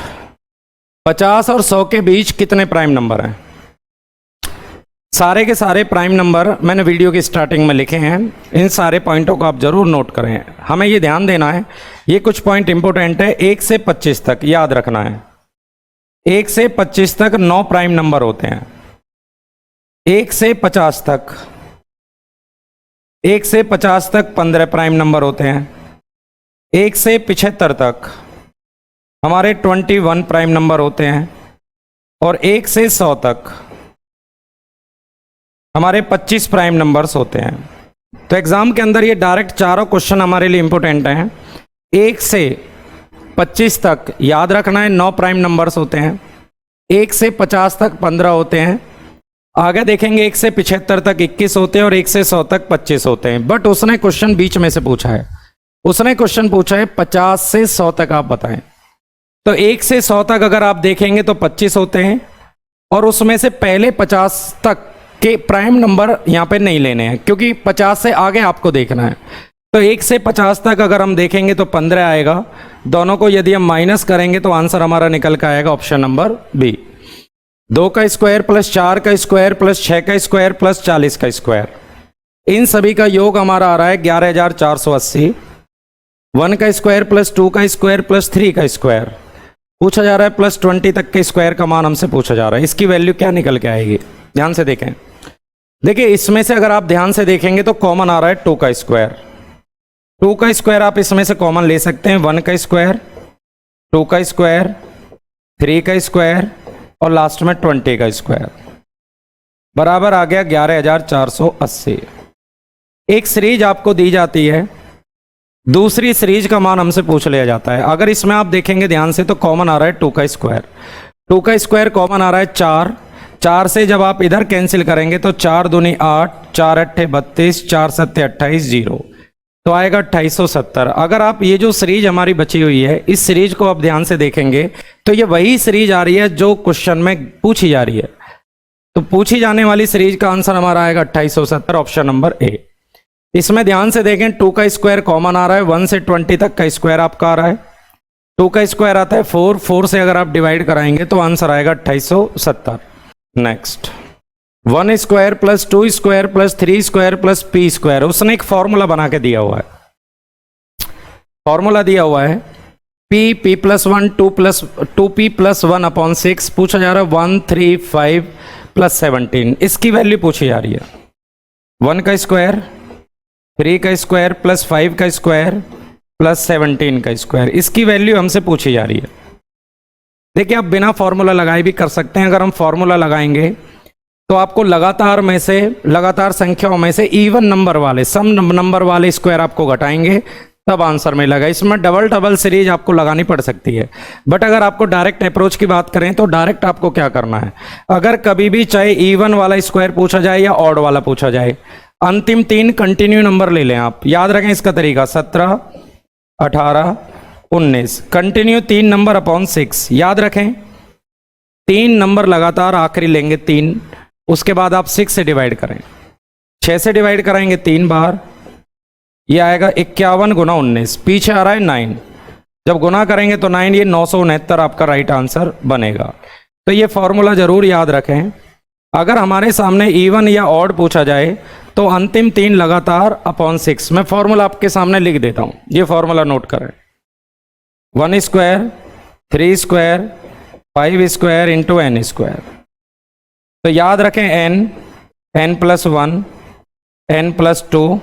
50 और 100 के बीच कितने प्राइम नंबर हैं? सारे के सारे प्राइम नंबर मैंने वीडियो की स्टार्टिंग में लिखे हैं, इन सारे पॉइंटों को आप जरूर नोट करें। हमें ये ध्यान देना है, ये कुछ पॉइंट इंपोर्टेंट है। 1 से 25 तक याद रखना है, 1 से 25 तक 9 प्राइम नंबर होते हैं। 1 से 50 तक, 1 से 50 तक 15 प्राइम नंबर होते हैं। 1 से 75 तक हमारे 21 प्राइम नंबर होते हैं। और 1 से 100 तक हमारे 25 प्राइम नंबर्स होते हैं। तो एग्जाम के अंदर ये डायरेक्ट चारों क्वेश्चन हमारे लिए इंपॉर्टेंट हैं। 1 से 25 तक याद रखना है 9 प्राइम नंबर्स होते हैं। 1 से 50 तक 15 होते हैं। आगे देखेंगे 1 से 75 तक 21 होते हैं और 1 से 100 तक 25 होते हैं। बट उसने क्वेश्चन बीच में से पूछा है, उसने क्वेश्चन पूछा है 50 से 100 तक आप बताएं। तो 1 से 100 तक अगर आप देखेंगे तो 25 होते हैं, और उसमें से पहले 50 तक के प्राइम नंबर यहाँ पे नहीं लेने हैं, क्योंकि 50 से आगे आपको देखना है। तो 1 से 50 तक अगर हम देखेंगे तो 15 आएगा। दोनों को यदि हम माइनस करेंगे तो आंसर हमारा निकल कर आएगा ऑप्शन नंबर बी, 2 का स्क्वायर प्लस 4 का स्क्वायर प्लस 6 का स्क्वायर प्लस 40 का स्क्वायर। इन सभी का योग हमारा आ रहा है 11,480। 1 का स्क्वायर प्लस 2 का स्क्वायर प्लस 3 का स्क्वायर पूछा जा रहा है, प्लस 20 तक के स्क्वायर का मान हमसे पूछा जा रहा है। इसकी वैल्यू क्या निकल के आएगी, ध्यान से देखें। देखिए इसमें से अगर आप ध्यान से देखेंगे तो कॉमन आ रहा है 2 का स्क्वायर। 2 का स्क्वायर आप इसमें से कॉमन ले सकते हैं। 1 का स्क्वायर, 2 का स्क्वायर, 3 का स्क्वायर और लास्ट में 20 का स्क्वायर बराबर आ गया 11,480। एक सीरीज आपको दी जाती है, दूसरी सीरीज का मान हमसे पूछ लिया जाता है। अगर इसमें आप देखेंगे ध्यान से तो कॉमन आ रहा है 2 का स्क्वायर। 2 का स्क्वायर कॉमन आ रहा है 4। 4 से जब आप इधर कैंसिल करेंगे तो 4 दूनी 8, 4 अट्ठे 32, 4 सत्ते 28, 0 तो आएगा 2870। अगर आप ये जो सीरीज हमारी बची हुई है, इस सीरीज को आप ध्यान से देखेंगे तो ये वही सीरीज आ रही है जो क्वेश्चन में पूछी जा रही है। तो पूछी जाने वाली सीरीज का आंसर हमारा आएगा 2870, ऑप्शन नंबर ए। इसमें ध्यान से देखें 2 का स्क्वायर कॉमन आ रहा है, 1 से 20 तक का स्क्वायर आपका आ रहा है। 2 का स्क्वायर आता है 4, 4 से अगर आप डिवाइड कराएंगे तो आंसर आएगा 2870। Next, 1 square plus 2 square plus 3 square plus P square, उसने एक फॉर्मूला बना के दिया हुआ है। फॉर्मूला दिया हुआ है p plus 1 2p plus 1 upon 6, पूछा जा रहा है 1 3 5 प्लस 17। इसकी वैल्यू पूछी जा रही है। 1 का स्क्वायर, 3 का स्क्वायर प्लस 5 का स्क्वायर प्लस 17 का स्क्वायर, इसकी वैल्यू हमसे पूछी जा रही है। देखिए आप बिना फॉर्मूला लगाए भी कर सकते हैं। अगर हम फॉर्मूला लगाएंगे तो आपको लगातार संख्याओं में से इवन नंबर वाले, सम नंबर वाले स्क्वायर आपको घटाएंगे तब आंसर मिलेगा। इसमें डबल सीरीज आपको लगानी पड़ सकती है। बट अगर आपको डायरेक्ट अप्रोच की बात करें तो डायरेक्ट आपको क्या करना है, अगर कभी भी चाहे इवन वाला स्क्वायर पूछा जाए या ऑड वाला पूछा जाए, अंतिम 3 कंटिन्यू नंबर ले लें आप। याद रखें इसका तरीका 17, 18, 19 कंटिन्यू 3 नंबर अपॉन 6। याद रखें 3 नंबर लगातार आखिरी लेंगे 3, उसके बाद आप 6 से डिवाइड करें। 6 से डिवाइड कराएंगे 3 बार, ये आएगा 51 गुना 19, पीछे आ रहा है 9। जब गुना करेंगे तो 9, ये 969 आपका राइट आंसर बनेगा। तो ये फॉर्मूला जरूर याद रखें। अगर हमारे सामने इवन या ऑड पूछा जाए तो अंतिम 3 लगातार अपॉन 6। मैं फॉर्मूला आपके सामने लिख देता हूं, ये फॉर्मूला नोट करें। 1 square, 3 square, 5 square into n square. तो याद रखें n+1 n+2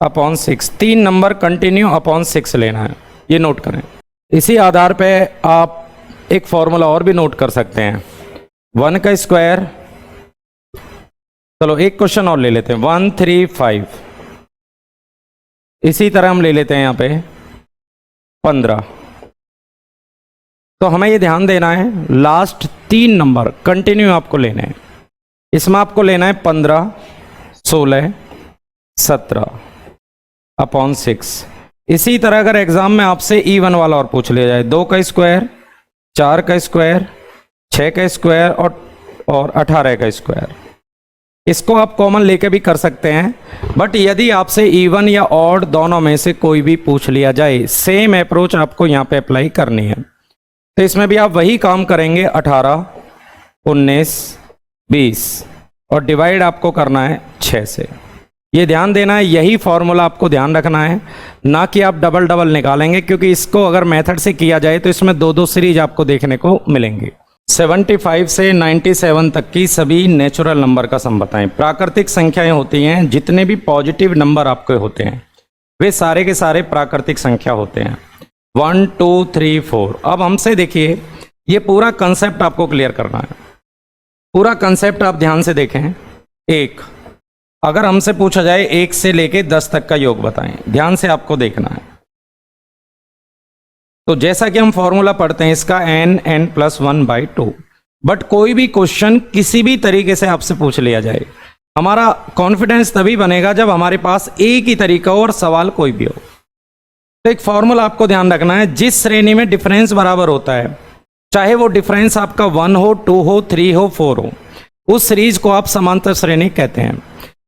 upon 6, 3 number continue upon 6 लेना है, ये नोट करें। इसी आधार पे आप एक फॉर्मूला और भी नोट कर सकते हैं, 1 का स्क्वायर। चलो एक क्वेश्चन और ले लेते हैं, 135। इसी तरह हम ले लेते हैं यहाँ पे 15। तो हमें ये ध्यान देना है लास्ट 3 नंबर कंटिन्यू आपको लेने हैं। इसमें आपको लेना है 15, 16, 17 अपॉन 6। इसी तरह अगर एग्जाम में आपसे इवन वाला और पूछ लिया जाए, 2 का स्क्वायर, 4 का स्क्वायर, 6 का स्क्वायर और 18 का स्क्वायर, इसको आप कॉमन लेके भी कर सकते हैं। बट यदि आपसे इवन या ऑड दोनों में से कोई भी पूछ लिया जाए, सेम अप्रोच आपको यहाँ पे अप्लाई करनी है। तो इसमें भी आप वही काम करेंगे, 18, 19, 20 और डिवाइड आपको करना है 6 से। ये ध्यान देना है, यही फॉर्मूला आपको ध्यान रखना है, ना कि आप डबल डबल निकालेंगे, क्योंकि इसको अगर मेथड से किया जाए तो इसमें 2-2 सीरीज आपको देखने को मिलेंगे। 75 से 97 तक की सभी नेचुरल नंबर का सम बताएं। प्राकृतिक संख्याएं होती हैं, जितने भी पॉजिटिव नंबर आपके होते हैं वे सारे के सारे प्राकृतिक संख्या होते हैं। 1, 2, 3, 4। अब हमसे देखिए, ये पूरा कंसेप्ट आपको क्लियर करना है। पूरा कंसेप्ट आप ध्यान से देखें। एक, अगर हमसे पूछा जाए 1 से लेके 10 तक का योग बताएं, ध्यान से आपको देखना है। तो जैसा कि हम फॉर्मूला पढ़ते हैं इसका n+1/2। बट कोई भी क्वेश्चन किसी भी तरीके से आपसे पूछ लिया जाए, हमारा कॉन्फिडेंस तभी बनेगा जब हमारे पास एक ही तरीका हो और सवाल कोई भी हो। तो एक फॉर्मूला आपको ध्यान रखना है, जिस श्रेणी में डिफरेंस बराबर होता है, चाहे वो डिफरेंस आपका 1 हो, 2 हो, 3 हो, 4 हो, उस सीरीज को आप समांतर श्रेणी कहते हैं।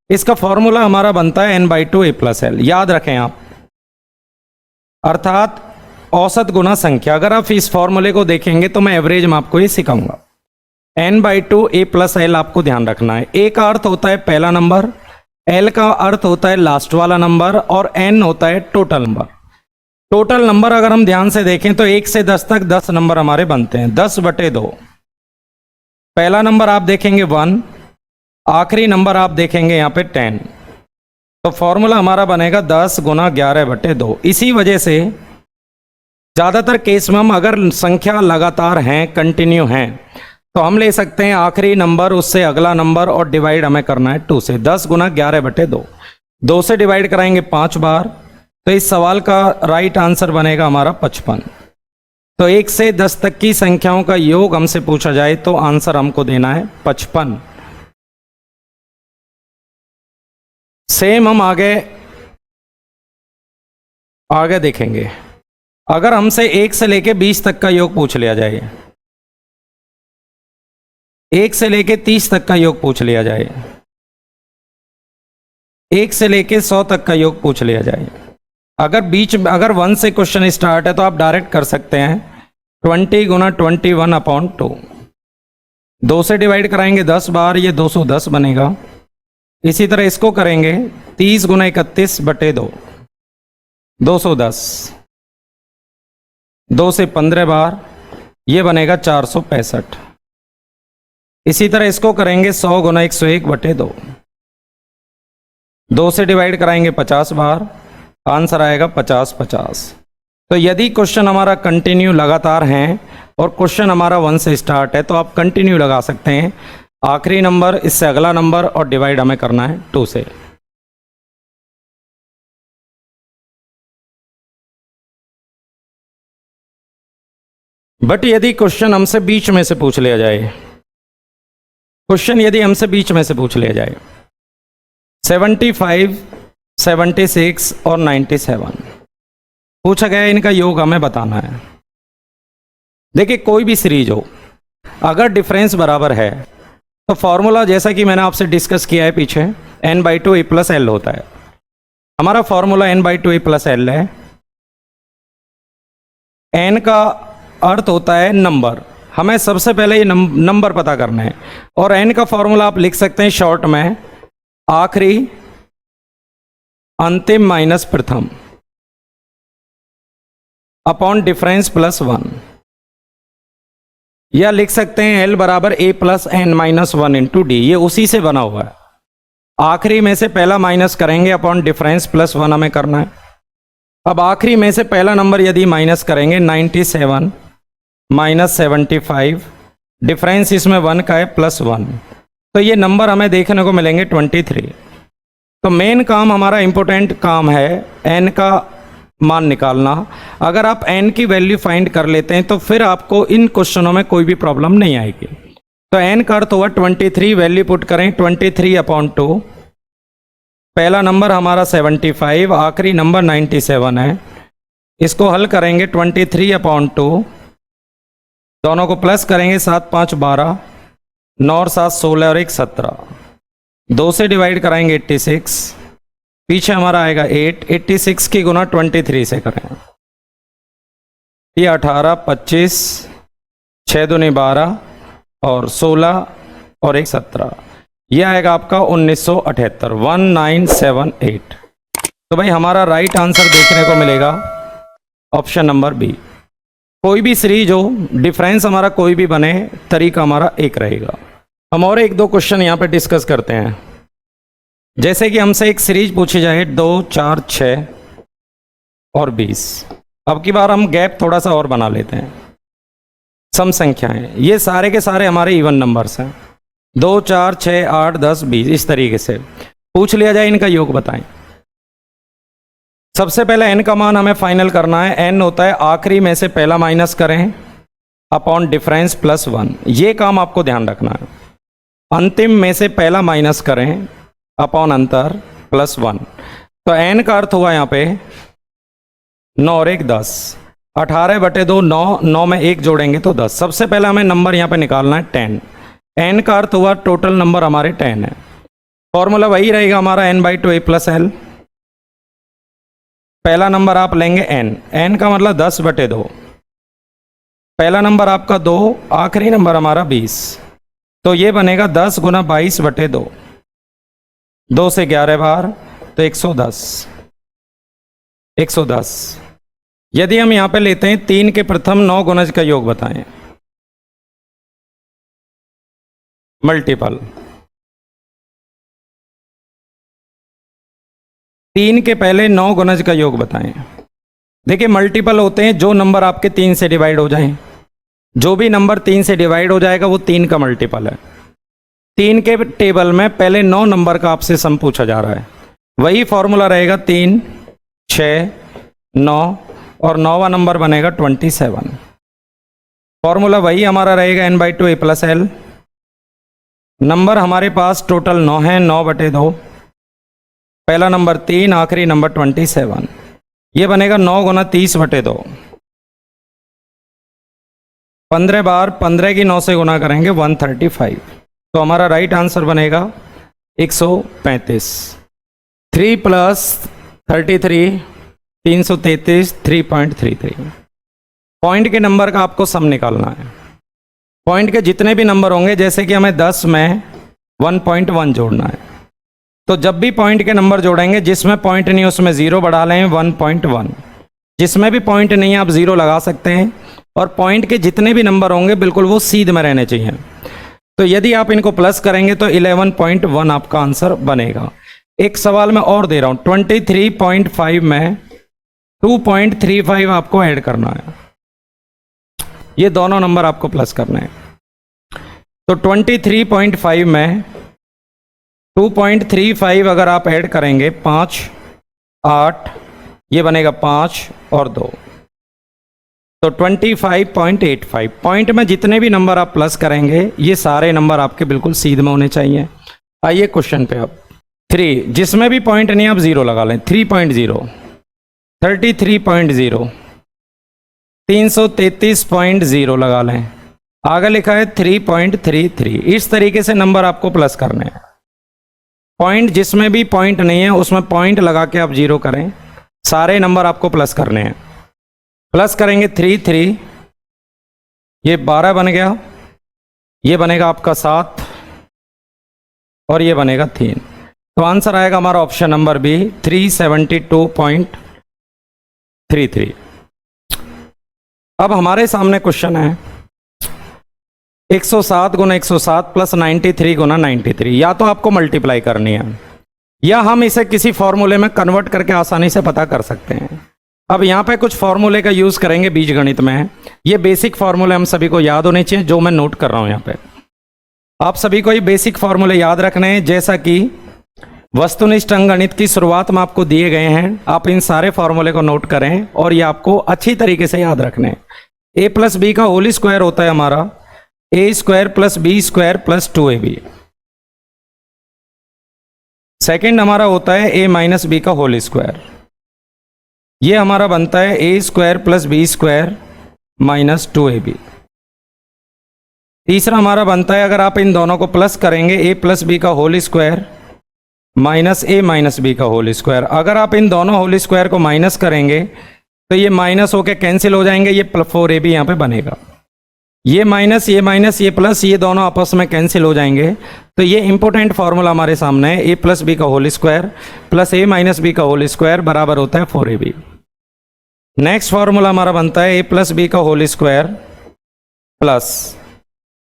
इसका फॉर्मूला हमारा बनता है n/2 a+l। याद रखें आप, अर्थात औसत गुना संख्या। अगर आप इस फॉर्मूले को देखेंगे तो मैं एवरेज में आपको ये सिखाऊंगा। n/2 a+l आपको ध्यान रखना है। a का अर्थ होता है पहला नंबर, l का अर्थ होता है लास्ट वाला नंबर और n होता है टोटल नंबर। टोटल नंबर अगर हम ध्यान से देखें तो 1 से 10 तक 10 नंबर हमारे बनते हैं, 10/2। पहला नंबर आप देखेंगे 1, आखिरी नंबर आप देखेंगे यहाँ पे 10। तो फॉर्मूला हमारा बनेगा 10 गुना 11/2। इसी वजह से ज़्यादातर केस में हम अगर संख्या लगातार हैं, कंटिन्यू हैं, तो हम ले सकते हैं आखिरी नंबर, उससे अगला नंबर और डिवाइड हमें करना है 2 से। 10 गुना 11/2, 2 से डिवाइड कराएंगे 5 बार। तो इस सवाल का राइट आंसर बनेगा हमारा 55। तो 1 से 10 तक की संख्याओं का योग हमसे पूछा जाए तो आंसर हमको देना है 55। सेम हम आगे देखेंगे। अगर हमसे 1 से लेके 20 तक का योग पूछ लिया जाए, 1 से लेके 30 तक का योग पूछ लिया जाए, 1 से लेके 100 तक का योग पूछ लिया जाए, अगर 1 से क्वेश्चन स्टार्ट है तो आप डायरेक्ट कर सकते हैं 20 गुना 21/2। 2 से डिवाइड कराएंगे 10 बार, ये 210 बनेगा। इसी तरह इसको करेंगे 30 गुना 31/2, 210। 2 से 15 बार, ये बनेगा 465। इसी तरह इसको करेंगे 100 गुना 101/2। 2 से डिवाइड कराएंगे 50 बार, आंसर आएगा 50/50। तो यदि क्वेश्चन हमारा कंटिन्यू लगातार हैं और क्वेश्चन हमारा 1 से स्टार्ट है तो आप कंटिन्यू लगा सकते हैं, आखिरी नंबर, इससे अगला नंबर और डिवाइड हमें करना है 2 से। बट यदि क्वेश्चन हमसे बीच में से पूछ लिया जाए, यदि हमसे बीच में से पूछ लिया जाए 75, 76 और 97 पूछा गया, इनका योग हमें बताना है। देखिए कोई भी सीरीज हो, अगर डिफरेंस बराबर है तो फॉर्मूला जैसा कि मैंने आपसे डिस्कस किया है पीछे, n/2 a+l होता है। हमारा फॉर्मूला n/2 a+l है। n का अर्थ होता है नंबर, हमें सबसे पहले ये नंबर पता करना है। और n का फॉर्मूला आप लिख सकते हैं शॉर्ट में, आखिरी, अंतिम माइनस प्रथम अपॉन डिफरेंस +1। या लिख सकते हैं एल बराबर a plus n minus one into d, ये उसी से बना हुआ है। आखिरी में से पहला माइनस करेंगे अपॉन डिफरेंस प्लस वन हमें करना है। अब आखिरी में से पहला नंबर यदि माइनस करेंगे 97 माइनस 75, डिफरेंस इसमें वन का है प्लस वन, तो ये नंबर हमें देखने को मिलेंगे 23। तो मेन काम हमारा इंपॉर्टेंट काम है एन का मान निकालना। अगर आप एन की वैल्यू फाइंड कर लेते हैं तो फिर आपको इन क्वेश्चनों में कोई भी प्रॉब्लम नहीं आएगी। तो एन का अर्थ हुआ 23, वैल्यू पुट करें 23/2, पहला नंबर हमारा 75, आखिरी नंबर 97 है। इसको हल करेंगे 23/2, दोनों को प्लस करेंगे 7 5 12, 9 और 7 16 और 1 17, 2 से डिवाइड कराएंगे 86, पीछे हमारा आएगा 8, 86 की गुना 23 से करें, ये 18 25, 6 दूनी 12 और 16 और 1 17, ये आएगा आपका 1978, 1978। तो भाई हमारा राइट आंसर देखने को मिलेगा ऑप्शन नंबर बी। कोई भी सीरीज हो, डिफरेंस हमारा कोई भी बने, तरीका हमारा एक रहेगा। हम और एक दो क्वेश्चन यहाँ पे डिस्कस करते हैं। जैसे कि हमसे एक सीरीज पूछी जाए 2 4 6 और 20। अब की बार हम गैप थोड़ा सा और बना लेते हैं। सम संख्याएं, ये सारे के सारे हमारे इवन नंबर्स हैं, 2 4 6 8 10 20, इस तरीके से पूछ लिया जाए इनका योग बताएं। सबसे पहले एन का मान हमें फाइनल करना है। एन होता है आखिरी में से पहला माइनस करें अपॉन डिफरेंस प्लस वन, ये काम आपको ध्यान रखना है। अंतिम में से पहला माइनस करें अपॉन अंतर प्लस वन। तो एन का अर्थ हुआ यहाँ पे 9 और 1 10, 18/2 9, 9 में 1 जोड़ेंगे तो 10। सबसे पहले हमें नंबर यहाँ पे निकालना है 10। एन का अर्थ हुआ टोटल नंबर हमारे 10 है। फॉर्मूला वही रहेगा हमारा n/2 a + l। पहला नंबर आप लेंगे एन, एन का मतलब 10/2, पहला नंबर आपका 2, आखिरी नंबर हमारा 20, तो ये बनेगा 10 गुना 22/2, 2 से 11 बार तो 110, 110। यदि हम यहां पे लेते हैं 3 के प्रथम 9 गुणज का योग बताएं, मल्टीपल। 3 के पहले 9 गुणज का योग बताएं। देखिए मल्टीपल होते हैं जो नंबर आपके 3 से डिवाइड हो जाएं, जो भी नंबर 3 से डिवाइड हो जाएगा वो 3 का मल्टीपल है। 3 के टेबल में पहले 9 नंबर का आपसे सम पूछा जा रहा है, वही फॉर्मूला रहेगा 3 6 9 और 9वां नंबर बनेगा 27। फॉर्मूला वही हमारा रहेगा n/2 a + l। नंबर हमारे पास टोटल 9 है, 9/2, पहला नंबर 3, आखिरी नंबर 27, ये बनेगा 9 गुना 30/2, 15 बार 15 की 9 से गुना करेंगे 135, तो हमारा राइट आंसर बनेगा 135। 3 + 33 333, 3.33। पॉइंट के नंबर का आपको सम निकालना है। पॉइंट के जितने भी नंबर होंगे, जैसे कि हमें 10 में 1.1 जोड़ना है, तो जब भी पॉइंट के नंबर जोड़ेंगे जिसमें पॉइंट नहीं उसमें 0 बढ़ा लें 1.1, जिसमें भी पॉइंट नहीं है आप 0 लगा सकते हैं, और पॉइंट के जितने भी नंबर होंगे बिल्कुल वो सीध में रहने चाहिए। तो यदि आप इनको प्लस करेंगे तो 11.1 आपका आंसर बनेगा। एक सवाल मैं और दे रहा हूं, 23.5 में 2.35 आपको ऐड करना है, ये दोनों नंबर आपको प्लस करने हैं। तो 23.5 में 2.35 अगर आप ऐड करेंगे 5 8, ये बनेगा 5 और 2, तो 25.85। पॉइंट में जितने भी नंबर आप प्लस करेंगे ये सारे नंबर आपके बिल्कुल सीध में होने चाहिए। आइए क्वेश्चन पे अब 3, जिसमें भी पॉइंट नहीं आप 0 लगा लें, 3.0, 33.0, 333.0 लगा लें, आगे लिखा है 3.33। इस तरीके से नंबर आपको प्लस करने हैं। पॉइंट जिसमें भी पॉइंट नहीं है उसमें पॉइंट लगा के आप 0 करें, सारे नंबर आपको प्लस करने हैं। प्लस करेंगे 3, ये 12 बन गया, ये बनेगा आपका 7 और ये बनेगा 3, तो आंसर आएगा हमारा ऑप्शन नंबर बी 372.33। अब हमारे सामने क्वेश्चन है 107 गुना 107 प्लस 93 गुना 93, या तो आपको मल्टीप्लाई करनी है या हम इसे किसी फॉर्मूले में कन्वर्ट करके आसानी से पता कर सकते हैं। अब यहाँ पे कुछ फॉर्मूले का यूज़ करेंगे बीजगणित में। ये बेसिक फॉर्मूले हम सभी को याद होने चाहिए, जो मैं नोट कर रहा हूँ यहाँ पे। आप सभी को ये बेसिक फॉर्मूले याद रखने हैं, जैसा कि वस्तुनिष्ठ अंकगणित की शुरुआत में आपको दिए गए हैं। आप इन सारे फॉर्मूले को नोट करें और ये आपको अच्छी तरीके से याद रखने हैं। ए प्लस बी का होल स्क्वायर होता है हमारा a square plus b square plus 2ab। Second हमारा होता है ए माइनस बी का होल स्क्वायर, ये हमारा बनता है a square plus b square minus 2ab। तीसरा हमारा बनता है, अगर आप इन दोनों को प्लस करेंगे, ए प्लस बी का होल स्क्वायर माइनस ए माइनस बी का होल स्क्वायर। अगर आप इन दोनों होल स्क्वायर को माइनस करेंगे तो ये माइनस होके कैंसिल हो जाएंगे, ये 4ab यहाँ पे बनेगा। ये माइनस ये प्लस, ये दोनों आपस में कैंसिल हो जाएंगे। तो ये इंपॉर्टेंट फॉर्मूला हमारे सामने है, ए प्लस बी का whole square plus a minus b का होल स्क्वायर बराबर होता है 4ab। नेक्स्ट फॉर्मूला हमारा बनता है ए प्लस बी का whole square plus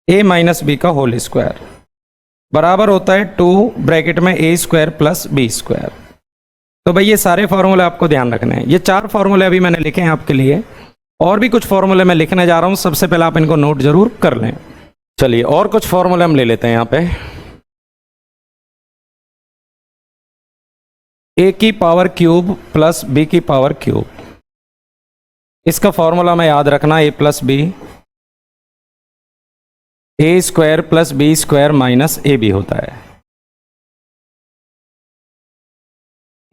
a minus b का होल स्क्वायर बराबर होता है 2 ब्रैकेट में a square plus b square. तो भाई ये सारे फॉर्मूले आपको ध्यान रखने हैं। ये 4 फॉर्मूले अभी मैंने लिखे हैं आपके लिए, और भी कुछ फॉर्मूले मैं लिखने जा रहा हूं। सबसे पहले आप इनको नोट जरूर कर लें। चलिए और कुछ फॉर्मूले हम ले लेते हैं यहाँ पे। ए की पावर क्यूब प्लस बी की पावर क्यूब, इसका फॉर्मूला में याद रखना a plus b a square plus b square minus a b होता है।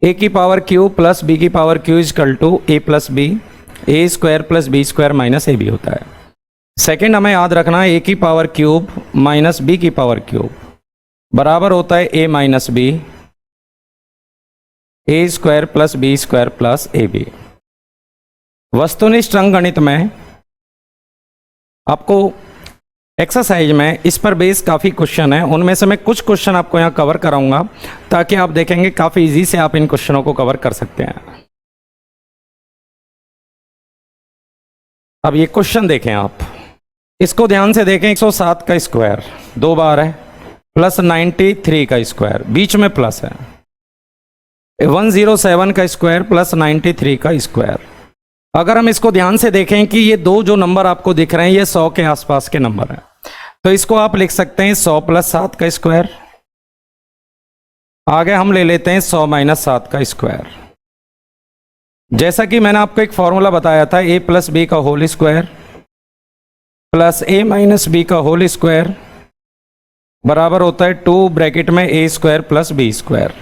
ए की पावर क्यूब प्लस बी की power cube equal to a plus b a square plus b square minus a b होता है। Second हमें याद रखना है ए की पावर क्यूब माइनस बी की पावर क्यूब बराबर होता है a minus b a square plus b square plus a b. वस्तुनिष्ठ अंकगणित में आपको एक्सरसाइज में इस पर बेस काफ़ी क्वेश्चन है, उनमें से मैं कुछ क्वेश्चन आपको यहाँ कवर कराऊंगा ताकि आप देखेंगे काफ़ी इजी से आप इन क्वेश्चनों को कवर कर सकते हैं। अब ये क्वेश्चन देखें, आप इसको ध्यान से देखें। 107 का स्क्वायर 2 बार है प्लस 93 का स्क्वायर, बीच में प्लस है। 107 का स्क्वायर प्लस 93 का स्क्वायर। अगर हम इसको ध्यान से देखें कि ये दो जो नंबर आपको दिख रहे हैं ये 100 के आसपास के नंबर हैं, तो इसको आप लिख सकते हैं 100 प्लस 7 का स्क्वायर। आगे हम ले लेते हैं 100 माइनस 7 का स्क्वायर। जैसा कि मैंने आपको एक फॉर्मूला बताया था, ए प्लस बी का whole square plus a minus b का होल स्क्वायर बराबर होता है 2 ब्रैकेट में a square plus b square.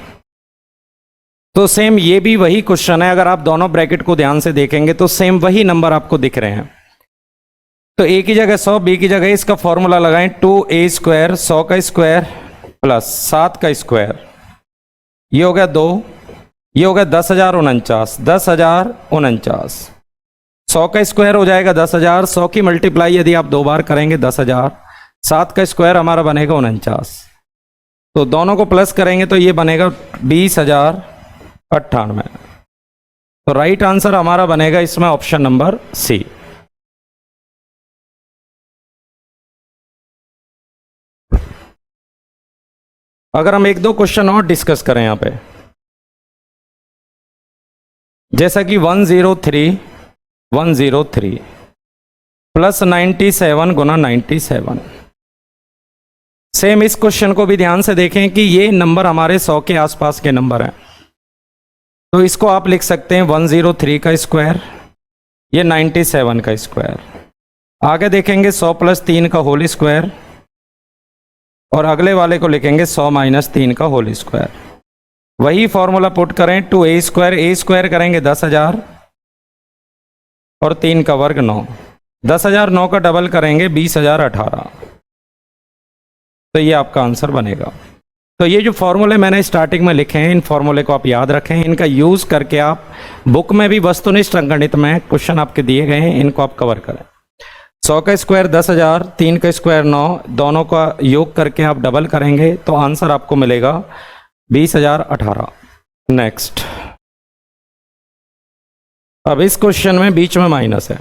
तो सेम ये भी वही क्वेश्चन है, अगर आप दोनों ब्रैकेट को ध्यान से देखेंगे तो सेम वही नंबर आपको दिख रहे हैं। तो ए की जगह 100, बी की जगह इसका फॉर्मूला लगाएं 2a स्क्वायर 100 का स्क्वायर प्लस 7 का स्क्वायर, ये हो गया 2, ये हो गया 10,049 10,049। 100 का स्क्वायर हो जाएगा 10,000, 100 की मल्टीप्लाई यदि आप 2 बार करेंगे 10,000, 7 का स्क्वायर हमारा बनेगा 49। तो दोनों को प्लस करेंगे तो ये बनेगा 20,098। तो राइट आंसर हमारा बनेगा इसमें ऑप्शन नंबर सी। अगर हम 1-2 क्वेश्चन और डिस्कस करें यहाँ पे, जैसा कि 103 प्लस 97 गुना 97। सेम इस क्वेश्चन को भी ध्यान से देखें कि ये नंबर हमारे 100 के आसपास के नंबर हैं, तो इसको आप लिख सकते हैं 103 का स्क्वायर, ये 97 का स्क्वायर। आगे देखेंगे 100 प्लस 3 का होल स्क्वायर, और अगले वाले को लिखेंगे 100 माइनस 3 का होल स्क्वायर। वही फॉर्मूला पुट करें 2a स्क्वायर, ए स्क्वायर करेंगे 10,000 और 3 का वर्ग 9, 10,000 9 का डबल करेंगे 20,018। तो ये आपका आंसर बनेगा। तो ये जो फॉर्मूले मैंने स्टार्टिंग में लिखे हैं, इन फॉर्मूले को आप याद रखें, इनका यूज़ करके आप बुक में भी वस्तुनिष्ठ अंकगणित में क्वेश्चन आपके दिए गए हैं, इनको आप कवर करें। 100 का स्क्वायर 10,000, 3 का स्क्वायर 9, दोनों का योग करके आप डबल करेंगे तो आंसर आपको मिलेगा 20,018। नेक्स्ट, अब इस क्वेश्चन में बीच में माइनस है,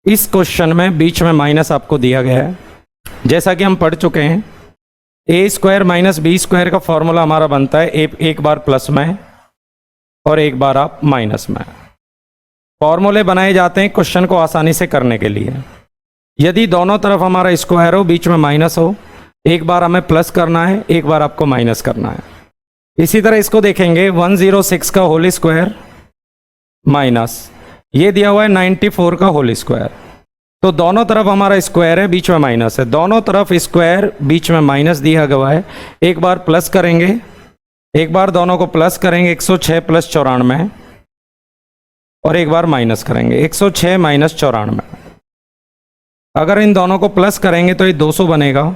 इस क्वेश्चन में बीच में माइनस आपको दिया गया है। जैसा कि हम पढ़ चुके हैं, ए स्क्वायर माइनस बी स्क्वायर का फॉर्मूला हमारा बनता है एक बार प्लस में और एक बार आप माइनस में। फॉर्मूले बनाए जाते हैं क्वेश्चन को आसानी से करने के लिए। यदि दोनों तरफ हमारा स्क्वायर हो, बीच में माइनस हो, एक बार हमें प्लस करना है, एक बार आपको माइनस करना है। इसी तरह इसको देखेंगे 106 का होल स्क्वायर माइनस ये दिया हुआ है 94 का होल स्क्वायर। तो दोनों तरफ हमारा स्क्वायर है, बीच में माइनस है, दोनों तरफ स्क्वायर बीच में माइनस दिया गया है। एक बार प्लस करेंगे, एक बार दोनों को प्लस करेंगे 106 प्लस 94 और एक बार माइनस करेंगे 106 माइनस 94। अगर इन दोनों को प्लस करेंगे तो ये 200 बनेगा,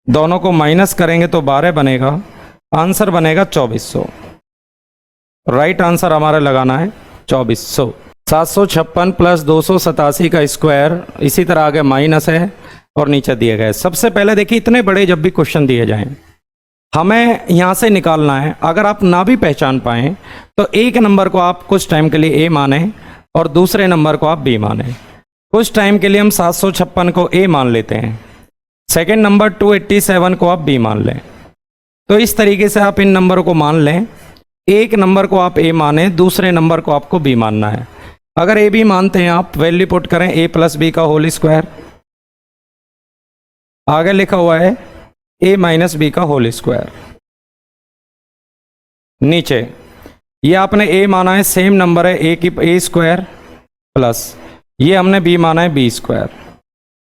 दोनों को माइनस करेंगे तो 12 बनेगा, आंसर बनेगा 2400। राइट आंसर हमारा लगाना है 2400। 756 प्लस 287 का स्क्वायर, इसी तरह आगे माइनस है और नीचे दिए गए। सबसे पहले देखिए, इतने बड़े जब भी क्वेश्चन दिए जाएं हमें यहाँ से निकालना है। अगर आप ना भी पहचान पाएँ तो एक नंबर को आप कुछ टाइम के लिए ए माने और दूसरे नंबर को आप बी माने। कुछ टाइम के लिए हम 756 को ए मान लेते हैं, सेकेंड नंबर 287 को आप बी मान लें। तो इस तरीके से आप इन नंबरों को मान लें। एक नंबर को आप ए माने, दूसरे नंबर को आपको बी मानना है। अगर ए बी मानते हैं आप, वैल्यू पुट करें ए प्लस बी का होल स्क्वायर, आगे लिखा हुआ है ए माइनस बी का होल स्क्वायर। नीचे ये आपने ए माना है, सेम नंबर है, ए की ए स्क्वायर प्लस ये हमने बी माना है बी स्क्वायर।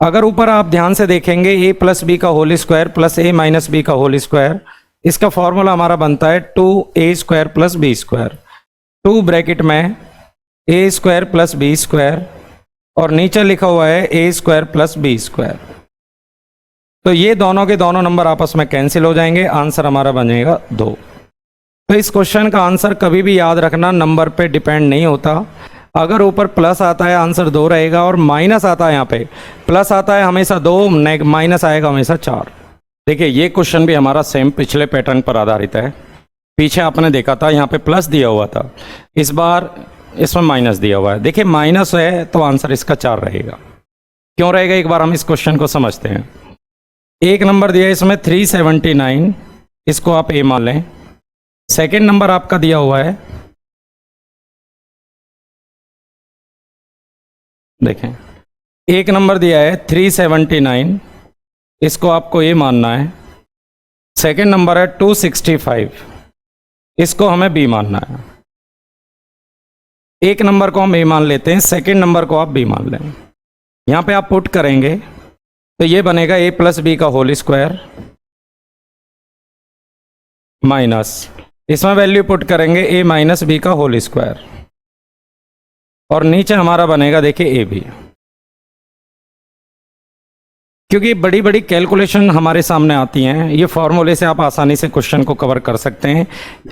अगर ऊपर आप ध्यान से देखेंगे ए प्लस बी का whole square plus a minus b का होल स्क्वायर, इसका फॉर्मूला हमारा बनता है 2a square plus b square. 2 bracket में a square plus b square और नीचे लिखा हुआ है a square plus b square. तो ये दोनों के दोनों नंबर आपस में कैंसिल हो जाएंगे, आंसर हमारा बनेगा 2। तो इस क्वेश्चन का आंसर कभी भी याद रखना नंबर पे डिपेंड नहीं होता। अगर ऊपर प्लस आता है आंसर 2 रहेगा, और माइनस आता है, यहाँ पे प्लस आता है हमेशा 2, माइनस आएगा हमेशा 4। देखिए ये क्वेश्चन भी हमारा सेम पिछले पैटर्न पर आधारित है। पीछे आपने देखा था यहाँ पे प्लस दिया हुआ था, इस बार इसमें माइनस दिया हुआ है। देखिए माइनस है तो आंसर इसका 4 रहेगा। क्यों रहेगा, एक बार हम इस क्वेश्चन को समझते हैं। एक नंबर दिया है इसमें 379, इसको आप ए मान लें। सेकेंड नंबर आपका दिया हुआ है, देखें एक नंबर दिया है 379, इसको आपको ए मानना है। सेकेंड नंबर है 265, इसको हमें बी मानना है। एक नंबर को हम ए मान लेते हैं, सेकेंड नंबर को आप बी मान लें। यहाँ पे आप पुट करेंगे तो ये बनेगा ए प्लस बी का होल स्क्वायर माइनस, इसमें वैल्यू पुट करेंगे ए माइनस बी का होल स्क्वायर और नीचे हमारा बनेगा देखिए ए बी। क्योंकि बड़ी बड़ी कैलकुलेशन हमारे सामने आती हैं, ये फॉर्मूले से आप आसानी से क्वेश्चन को कवर कर सकते हैं।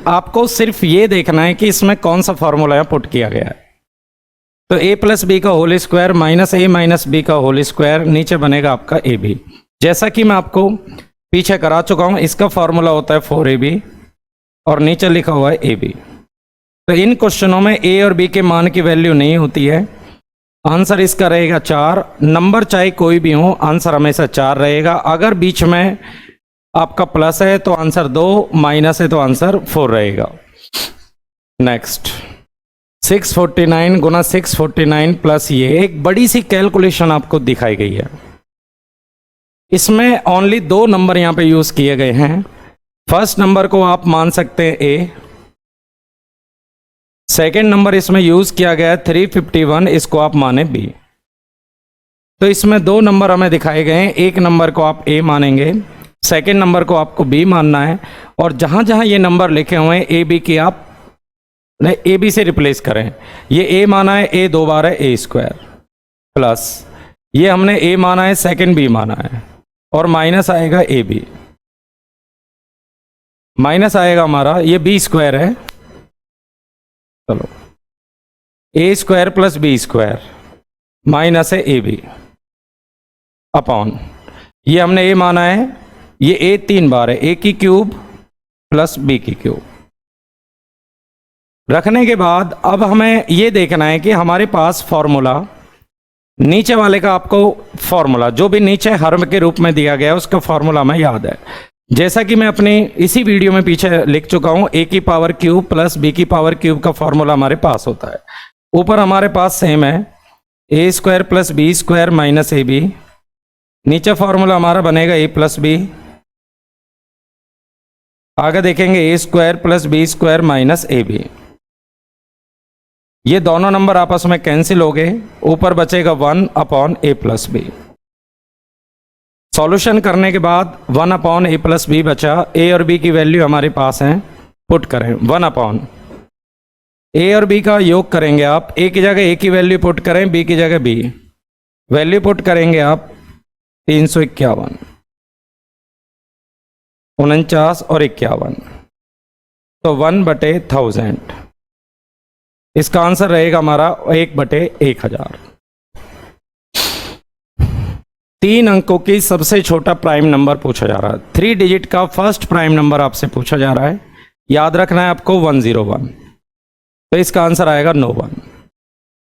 आपको सिर्फ ये देखना है कि इसमें कौन सा फॉर्मूला यहाँ पुट किया गया है। तो ए प्लस बी का होल स्क्वायर माइनस ए माइनस बी का होल स्क्वायर, नीचे बनेगा आपका ए बी। जैसा कि मैं आपको पीछे करा चुका हूँ, इसका फॉर्मूला होता है 4ab और नीचे लिखा हुआ है ए बी। तो इन क्वेश्चनों में ए और बी के मान की वैल्यू नहीं होती है, आंसर इसका रहेगा 4। नंबर चाहे कोई भी हो, आंसर हमेशा 4 रहेगा। अगर बीच में आपका प्लस है तो आंसर 2, माइनस है तो आंसर 4 रहेगा। नेक्स्ट 649 गुना 649 प्लस ये एक बड़ी सी कैलकुलेशन आपको दिखाई गई है। इसमें ओनली 2 नंबर यहाँ पे यूज किए गए हैं। फर्स्ट नंबर को आप मान सकते हैं ए, सेकेंड नंबर इसमें यूज किया गया है 351, इसको आप माने बी। तो इसमें 2 नंबर हमें दिखाए गए हैं, एक नंबर को आप ए मानेंगे, सेकेंड नंबर को आपको बी मानना है। और जहां जहां ये नंबर लिखे हुए हैं ए बी की आप ए बी से रिप्लेस करें। ये ए माना है, ए 2 बार है ए स्क्वायर प्लस ये हमने ए माना है, सेकेंड बी माना है और माइनस आएगा ए बी, माइनस आएगा हमारा ये बी स्क्वायर है, चलो a square plus b square minus है ए बी अपॉन ये हमने ए माना है, ये ए 3 बार है, ए की क्यूब प्लस बी की क्यूब। रखने के बाद अब हमें ये देखना है कि हमारे पास फॉर्मूला नीचे वाले का आपको फॉर्मूला जो भी नीचे हर के रूप में दिया गया है उसका फॉर्मूला हमें याद है, जैसा कि मैं अपने इसी वीडियो में पीछे लिख चुका हूं, a की पावर क्यूब प्लस b की पावर क्यूब का फॉर्मूला हमारे पास होता है। ऊपर हमारे पास सेम है a square plus b square minus a b, नीचे फॉर्मूला हमारा बनेगा a प्लस बी, आगे देखेंगे a square plus b square minus a b. ये दोनों नंबर आपस में कैंसिल हो गए, ऊपर बचेगा 1 अपॉन ए प्लस बी। सॉल्यूशन करने के बाद 1 अपॉन ए प्लस बी बचा, ए और बी की वैल्यू हमारे पास है, पुट करें 1 अपॉन ए और बी का योग करेंगे आप, ए की जगह ए की वैल्यू पुट करें, बी की जगह बी, वैल्यू पुट करेंगे आप 351, 49 और 51, तो 1/1000। इसका आंसर रहेगा हमारा 1/1000। 3 अंकों की सबसे छोटा प्राइम नंबर पूछा जा रहा है, 3 डिजिट का फर्स्ट प्राइम नंबर आपसे पूछा जा रहा है, याद रखना है आपको 101, तो इसका आंसर आएगा 91।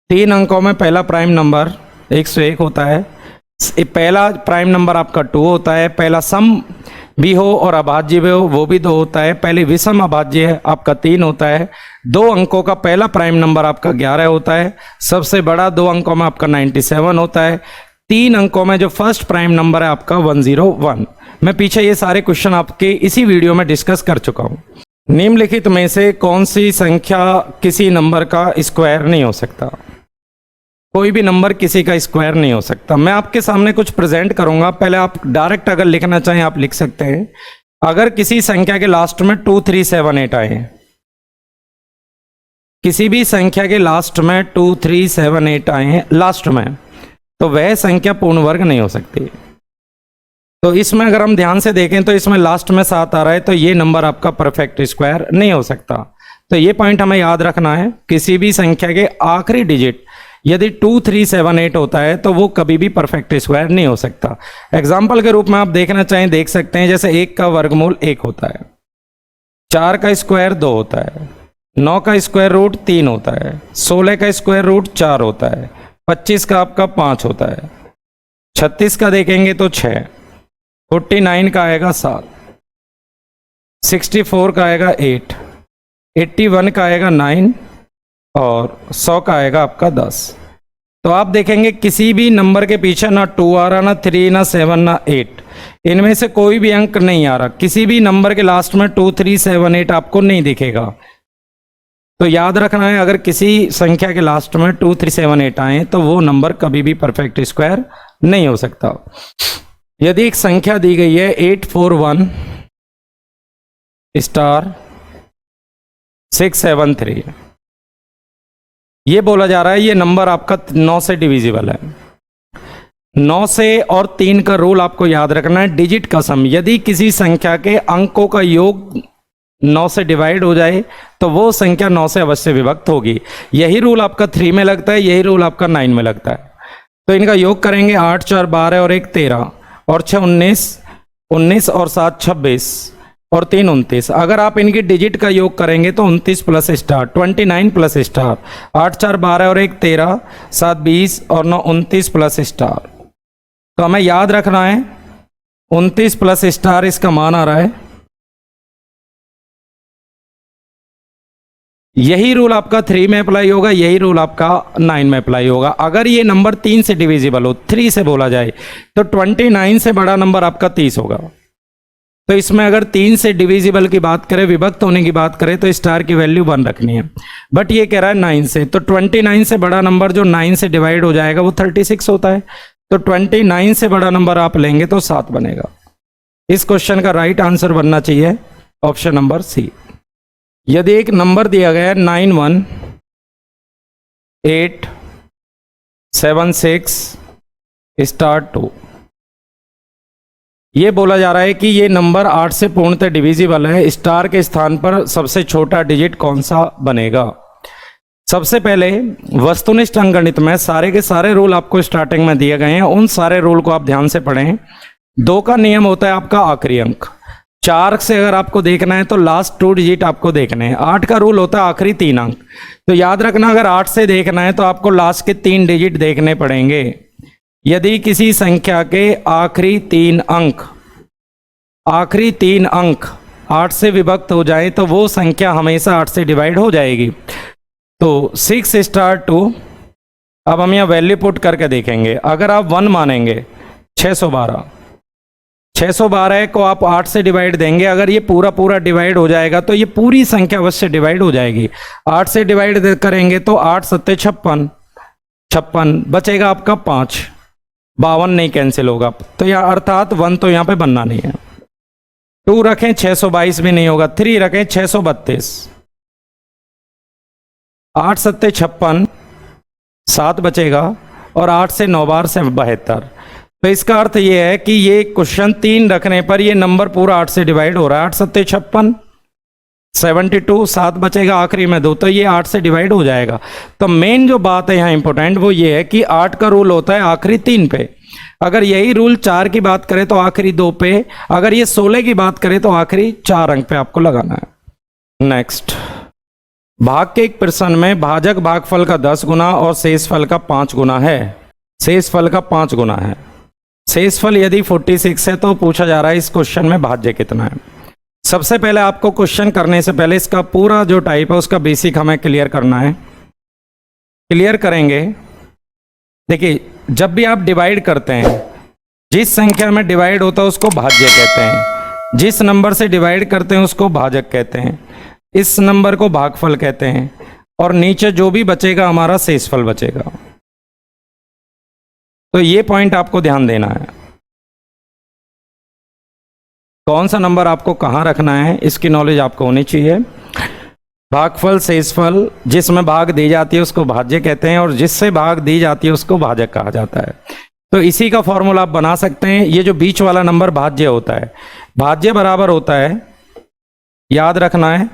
3 अंकों में पहला प्राइम नंबर 101 होता है, पहला प्राइम नंबर आपका 2 होता है, पहला सम भी हो और अभाज्य भी हो वो भी 2 होता है, पहले विषम अभाज्य आपका 3 होता है, 2 अंकों का पहला प्राइम नंबर आपका 11 होता है, सबसे बड़ा 2 अंकों में आपका 97 होता है, 3 अंकों में जो फर्स्ट प्राइम नंबर है आपका 101। मैं पीछे ये सारे क्वेश्चन आपके इसी वीडियो में डिस्कस कर चुका हूँ। निम्नलिखित में से कौन सी संख्या किसी नंबर का स्क्वायर नहीं हो सकता? कोई भी नंबर किसी का स्क्वायर नहीं हो सकता। मैं आपके सामने कुछ प्रेजेंट करूंगा, पहले आप डायरेक्ट अगर लिखना चाहें आप लिख सकते हैं। अगर किसी संख्या के लास्ट में 2 3 7 8 आए, किसी भी संख्या के लास्ट में 2 3 7 8 आए लास्ट में, तो वह संख्या पूर्ण वर्ग नहीं हो सकती। तो इसमें अगर हम ध्यान से देखें तो इसमें लास्ट में 7 आ रहा है, तो ये नंबर आपका परफेक्ट स्क्वायर नहीं हो सकता। तो ये पॉइंट हमें याद रखना है, किसी भी संख्या के आखिरी डिजिट यदि 2 3 7 8 होता है तो वो कभी भी परफेक्ट स्क्वायर नहीं हो सकता। एग्जाम्पल के रूप में आप देखना चाहें देख सकते हैं, जैसे 1 का वर्गमूल 1 होता है, 4 का स्क्वायर 2 होता है, 9 का स्क्वायर रूट 3 होता है, 16 का स्क्वायर रूट 4 होता है, 25 का आपका 5 होता है, 36 का देखेंगे तो 6, 49 का आएगा 7, 64 का आएगा 8, 81 का आएगा 9 और 100 का आएगा आपका 10। तो आप देखेंगे किसी भी नंबर के पीछे ना 2 आ रहा, ना 3, ना 7, ना 8, इनमें से कोई भी अंक नहीं आ रहा। किसी भी नंबर के लास्ट में 2 3 7 8 आपको नहीं दिखेगा। तो याद रखना है, अगर किसी संख्या के लास्ट में 2 3 7 8 आए तो वो नंबर कभी भी परफेक्ट स्क्वायर नहीं हो सकता। यदि एक संख्या दी गई है 841 स्टार 673, ये बोला जा रहा है ये नंबर आपका 9 से डिविजिबल है। 9 से और 3 का रूल आपको याद रखना है, डिजिट का सम। यदि किसी संख्या के अंकों का योग 9 से डिवाइड हो जाए तो वो संख्या 9 से अवश्य विभक्त होगी। यही रूल आपका 3 में लगता है, यही रूल आपका 9 में लगता है। तो इनका योग करेंगे 8 4 12 और 1 13 और 6 19, 19 और 7 26 और 3 29। अगर आप इनकी डिजिट का योग करेंगे तो 29 प्लस स्टार 29 प्लस स्टार, 8 4 12 और 1 13, 7 20 और 9 29 प्लस स्टार। तो हमें याद रखना है 29 प्लस स्टार इसका मान आ रहा है। यही रूल आपका 3 में अप्लाई होगा, यही रूल आपका 9 में अप्लाई होगा। अगर ये नंबर 3 से डिविजिबल हो, 3 से बोला जाए, तो 29 से बड़ा नंबर आपका 30 होगा। तो इसमें अगर 3 से डिविजिबल की बात करें, विभक्त होने की बात करें, तो स्टार की वैल्यू 1 रखनी है। बट ये कह रहा है 9 से, तो 29 से बड़ा नंबर जो 9 से डिवाइड हो जाएगा वो 36 होता है। तो 29 से बड़ा नंबर आप लेंगे तो 7 बनेगा। इस क्वेश्चन का राइट आंसर बनना चाहिए ऑप्शन नंबर सी। यदि एक नंबर दिया गया है 91876 स्टार 2, ये बोला जा रहा है कि ये नंबर 8 से पूर्णतः डिविजिबल है, स्टार के स्थान पर सबसे छोटा डिजिट कौन सा बनेगा? सबसे पहले वस्तुनिष्ठ अंकगणित में सारे के सारे रूल आपको स्टार्टिंग में दिए गए हैं, उन सारे रूल को आप ध्यान से पढ़ें। 2 का नियम होता है आपका आखिरी अंक, 4 से अगर आपको देखना है तो लास्ट 2 डिजिट आपको देखने हैं। 8 का रूल होता है आखिरी 3 अंक, तो याद रखना, अगर 8 से देखना है तो आपको लास्ट के 3 डिजिट देखने पड़ेंगे। यदि किसी संख्या के आखिरी 3 अंक 8 से विभक्त हो जाए तो वो संख्या हमेशा 8 से डिवाइड हो जाएगी। तो 6 स्टार 2, अब हम यहाँ वैल्यू पुट करके देखेंगे। अगर आप 1 मानेंगे 612 को आप 8 से डिवाइड देंगे, अगर ये पूरा डिवाइड हो जाएगा तो ये पूरी संख्या अवश्य डिवाइड हो जाएगी। 8 से डिवाइड करेंगे तो 8 सत्ते 56 बचेगा आपका 5, 52 नहीं कैंसिल होगा, तो यहाँ अर्थात 1 तो यहाँ पे बनना नहीं है। 2 रखें 622 भी नहीं होगा, 3 रखें 632, 8 सत्ते 56, 7 बचेगा, और 8 से 9 बार से 72। तो इसका अर्थ ये है कि ये क्वेश्चन 3 रखने पर ये नंबर पूरा 8 से डिवाइड हो रहा है। 8 सत्ते 56, 72, 7 बचेगा आखिरी में 2, तो ये 8 से डिवाइड हो जाएगा। तो मेन जो बात है यहाँ इंपॉर्टेंट वो ये है कि 8 का रूल होता है आखिरी 3 पे। अगर यही रूल 4 की बात करें तो आखिरी 2 पे, अगर ये 16 की बात करें तो आखिरी 4 अंक पे आपको लगाना है। नेक्स्ट, भाग के एक प्रश्न में भाजक भागफल का 10 गुना और शेषफल का 5 गुना है। शेषफल का 5 गुना है। शेषफल यदि 46 है तो पूछा जा रहा है इस क्वेश्चन में भाज्य कितना है। सबसे पहले आपको क्वेश्चन करने से पहले इसका पूरा जो टाइप है उसका बेसिक हमें क्लियर करना है। क्लियर करेंगे। देखिए, जब भी आप डिवाइड करते हैं, जिस संख्या में डिवाइड होता है उसको भाज्य कहते हैं, जिस नंबर से डिवाइड करते हैं उसको भाजक कहते हैं, इस नंबर को भागफल कहते हैं, और नीचे जो भी बचेगा हमारा शेषफल बचेगा। तो ये पॉइंट आपको ध्यान देना है, कौन सा नंबर आपको कहाँ रखना है इसकी नॉलेज आपको होनी चाहिए। भागफल, शेषफल, जिसमें भाग दी जाती है उसको भाज्य कहते हैं, और जिससे भाग दी जाती है उसको भाजक कहा जाता है। तो इसी का फॉर्मूला आप बना सकते हैं। ये जो बीच वाला नंबर भाज्य होता है, भाज्य बराबर होता है, याद रखना है,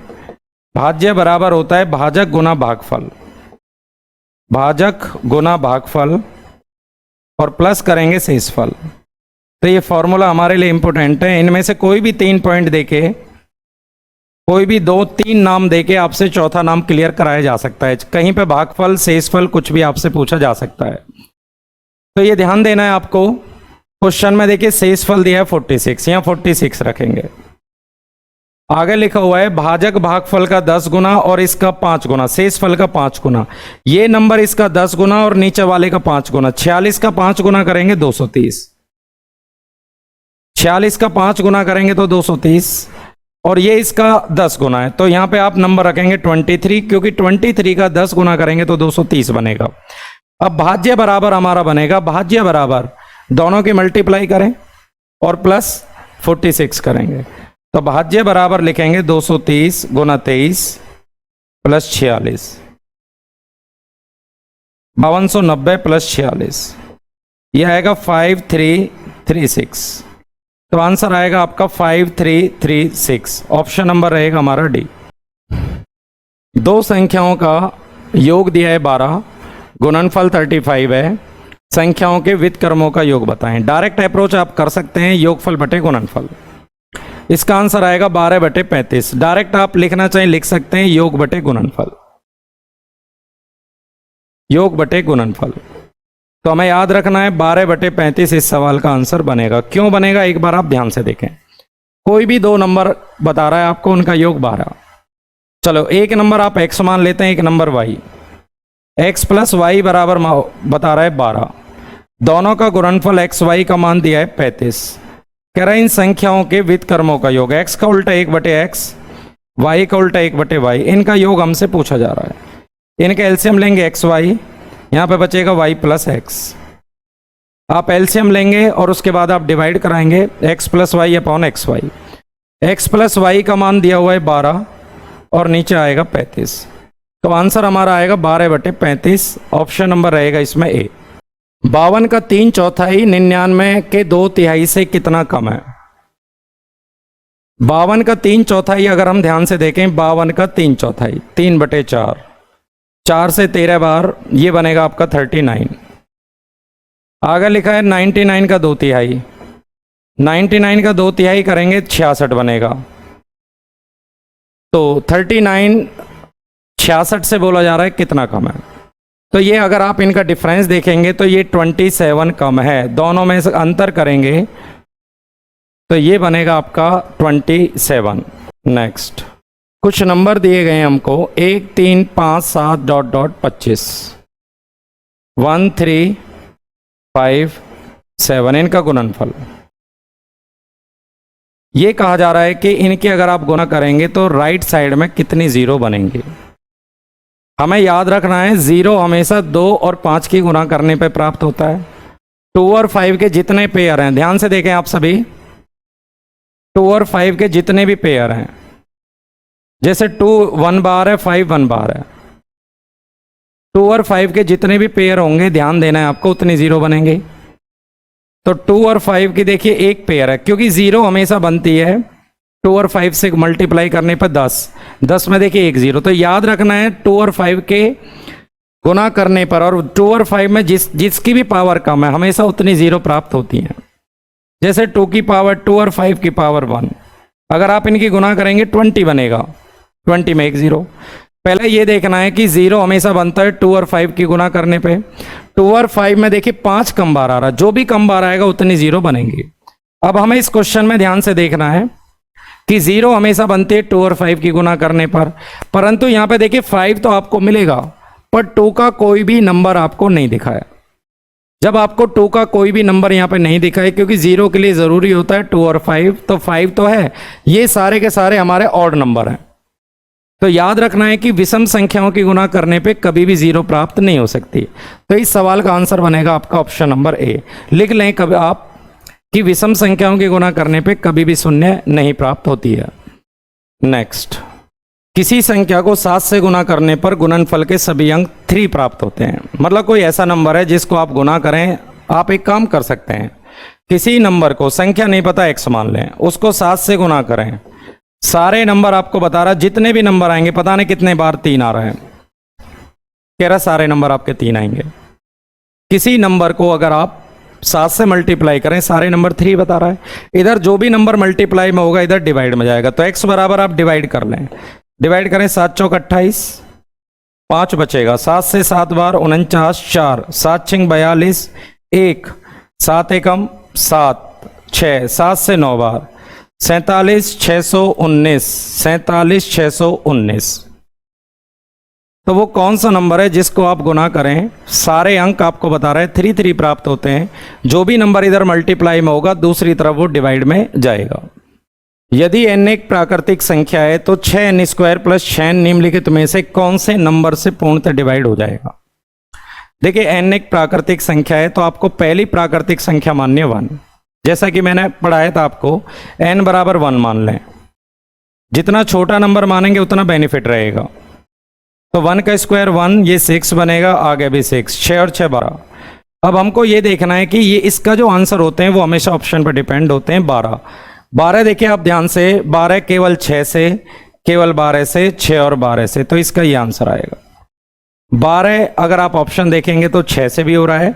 भाज्य बराबर होता है भाजक गुना भागफल, भाजक गुना भागफल, और प्लस करेंगे शेषफल। तो ये फॉर्मूला हमारे लिए इंपॉर्टेंट है। इनमें से कोई भी 3 पॉइंट देके, कोई भी 2-3 नाम देके आपसे चौथा नाम क्लियर कराया जा सकता है। कहीं पे भागफल, शेषफल कुछ भी आपसे पूछा जा सकता है। तो ये ध्यान देना है आपको। क्वेश्चन में देखिए शेषफल दिया है 46, यहाँ 46 रखेंगे। आगे लिखा हुआ है भाजक भागफल का 10 गुना और इसका 5 गुना, शेषफल का 5 गुना। ये नंबर इसका 10 गुना और नीचे वाले का 5 गुना। 46 का 5 गुना करेंगे 230, 46 का 5 गुना करेंगे तो 230, और ये इसका 10 गुना है। तो यहाँ पे आप नंबर रखेंगे 23, क्योंकि 23 का 10 गुना करेंगे तो 230 बनेगा। अब भाज्य बराबर हमारा बनेगा, भाज्य बराबर दोनों की मल्टीप्लाई करें और प्लस 46 करेंगे। तो भाज्य बराबर लिखेंगे 230 गुना 23 प्लस 46, 5290 प्लस 46, यह आएगा 5336। तो आंसर आएगा आपका 5336। ऑप्शन नंबर रहेगा हमारा डी। दो संख्याओं का योग दिया है 12, गुणनफल 35 है। संख्याओं के व्युत्क्रमों का योग बताएं। डायरेक्ट अप्रोच आप कर सकते हैं, योगफल बटे गुणनफल। इसका आंसर आएगा 12/35। डायरेक्ट आप लिखना चाहें लिख सकते हैं योग बटे गुणनफल, योग बटे गुणनफल। तो हमें याद रखना है 12/35 इस सवाल का आंसर बनेगा। क्यों बनेगा एक बार आप ध्यान से देखें। कोई भी 2 नंबर बता रहा है आपको, उनका योग 12। चलो एक नंबर आप x मान लेते हैं, एक number y। x plus y बराबर बता रहा है 12। दोनों का गुणनफल x y का मान दिया है 35। कह रहा है इन संख्याओं के व्युत्क्रमों का योग, x का उल्टा 1/x, y का उल्टा 1/y, इनका योग हमसे पूछा जा रहा है। इनका एलसीएम लेंगे xy, यहाँ पे बचेगा y प्लस x। आप एलसीएम लेंगे और उसके बाद आप डिवाइड कराएंगे x plus y upon xy। x plus y का मान दिया हुआ है 12 और नीचे आएगा 35। तो आंसर हमारा आएगा 12/35। ऑप्शन नंबर रहेगा इसमें ए। 52 का 3/4 99 के 2/3 से कितना कम है। 52 का 3/4 अगर हम ध्यान से देखें, 52 का 3/4 3/4, 4 से 13 बार, ये बनेगा आपका 39। आगे लिखा है 99 का 2/3, 99 का 2/3 करेंगे 66 बनेगा। तो 39 66 से बोला जा रहा है कितना कम है। तो ये अगर आप इनका डिफरेंस देखेंगे तो ये 27 कम है, दोनों में से अंतर करेंगे तो ये बनेगा आपका 27। नेक्स्ट कुछ नंबर दिए गए हमको 1 3 5 7 डॉट डॉट 25 1 3 5 7 इनका गुणनफल। ये कहा जा रहा है कि इनके अगर आप गुणा करेंगे तो राइट साइड में कितनी जीरो बनेंगे। हमें याद रखना है जीरो हमेशा 2 और 5 की गुणा करने पे प्राप्त होता है। 2 और 5 के जितने पेयर हैं, ध्यान से देखें आप सभी, 2 और 5 के जितने भी पेयर हैं, जैसे 2 1 बार है, 5 1 बार है, 2 और 5 के जितने भी पेयर होंगे ध्यान देना है आपको, उतने जीरो बनेंगे। तो 2 और 5 की देखिए एक पेयर है, क्योंकि जीरो हमेशा बनती है 2 और 5 से मल्टीप्लाई करने पर 10 में देखिए एक जीरो। तो याद रखना है 2 और 5 के गुना करने पर, और 2 और 5 में जिसकी भी पावर कम है हमेशा उतनी जीरो प्राप्त होती है। जैसे 2 की पावर 2 और 5 की पावर 1, अगर आप इनकी गुना करेंगे 20 बनेगा, 20 में एक जीरो। पहले ये देखना है कि जीरो हमेशा बनता है 2 और 5 की गुना करने पे। 2 और 5 में देखिए 5 कम बार आ रहा है, जो भी कम बार आएगा उतनी जीरो बनेंगी। अब हमें इस क्वेश्चन में ध्यान से देखना है कि जीरो हमेशा बनते हैं 2 और 5 की गुना करने पर, परंतु यहाँ पे देखिए 5 तो आपको मिलेगा पर 2 का कोई भी नंबर आपको नहीं दिखाया। जब आपको 2 का कोई भी नंबर यहाँ पे नहीं दिखाए, क्योंकि जीरो के लिए जरूरी होता है 2 और 5, तो 5 तो है, ये सारे के सारे हमारे ऑड नंबर हैं। तो याद रखना है कि विषम संख्याओं की गुना करने पे कभी भी जीरो प्राप्त नहीं हो सकती। तो इस सवाल का आंसर बनेगा आपका ऑप्शन नंबर ए। लिख लें कभी आप कि विषम संख्याओं की गुना करने पे कभी भी शून्य नहीं प्राप्त होती है। नेक्स्ट, किसी संख्या को 7 से गुना करने पर गुणनफल के सभी अंक 3 प्राप्त होते हैं। मतलब कोई ऐसा नंबर है जिसको आप गुना करें, आप एक काम कर सकते हैं, किसी नंबर को, संख्या नहीं पता x मान लें, उसको 7 से गुना करें, सारे नंबर आपको बता रहा है, जितने भी नंबर आएंगे, पता नहीं कितने बार 3 आ रहे हैं, कह रहा सारे नंबर आपके 3 आएंगे। किसी नंबर को अगर आप 7 से मल्टीप्लाई करें, सारे नंबर 3 बता रहा है, इधर जो भी नंबर मल्टीप्लाई में होगा इधर डिवाइड में जाएगा। तो x बराबर आप डिवाइड कर लें, डिवाइड करें 7 चौक 28, 5 बचेगा, 7 से 7 बार 49, 4 7 6 42, 1 7 एकम 7 6, 7 से 9 बार 47 619, 47 619। तो वो कौन सा नंबर है जिसको आप गुना करें, सारे अंक आपको बता रहे हैं 3 प्राप्त होते हैं, जो भी नंबर इधर मल्टीप्लाई में होगा दूसरी तरफ वो डिवाइड में जाएगा। यदि n एक प्राकृतिक संख्या है तो 6n² प्लस 6n निम्नलिखित में से कौन से नंबर से पूर्णतः डिवाइड हो जाएगा। देखिए n एक प्राकृतिक संख्या है तो आपको पहली प्राकृतिक संख्या माननी है 1, जैसा कि मैंने पढ़ाया था आपको, n बराबर 1 मान लें, जितना छोटा नंबर मानेंगे उतना बेनिफिट रहेगा। तो 1 का स्क्वायर 1, ये 6 बनेगा, आगे भी 6, 6 और 6 12। अब हमको ये देखना है कि ये इसका जो आंसर होते हैं वो हमेशा ऑप्शन पर डिपेंड होते हैं। 12 देखिए आप ध्यान से, 12 केवल 6 से, केवल 12 से, 6 और 12 से, तो इसका ये आंसर आएगा। 12 अगर आप ऑप्शन देखेंगे तो 6 से भी हो रहा है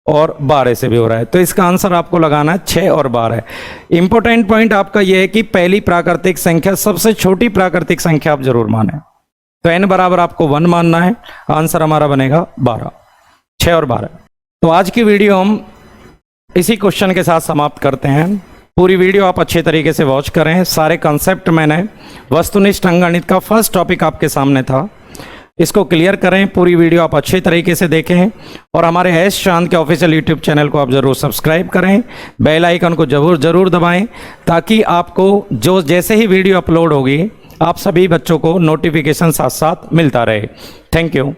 और 12 से भी हो रहा है, तो इसका आंसर आपको लगाना है 6 और 12। इंपॉर्टेंट पॉइंट आपका यह है कि पहली प्राकृतिक संख्या सबसे छोटी प्राकृतिक संख्या आप जरूर माने। तो n बराबर आपको 1 मानना है, आंसर हमारा बनेगा 12, 6 और 12। तो आज की वीडियो हम इसी क्वेश्चन के साथ समाप्त करते हैं। पूरी वीडियो आप अच्छे तरीके से वॉच करें, सारे कंसेप्ट मैंने वस्तुनिष्ठ अंकगणित का फर्स्ट टॉपिक आपके सामने था, इसको क्लियर करें। पूरी वीडियो आप अच्छे तरीके से देखें और हमारे एस चांद के ऑफिशियल यूट्यूब चैनल को आप जरूर सब्सक्राइब करें, बेल आइकन को जरूर दबाएं, ताकि आपको जो जैसे ही वीडियो अपलोड होगी आप सभी बच्चों को नोटिफिकेशन साथ साथ मिलता रहे। Thank you.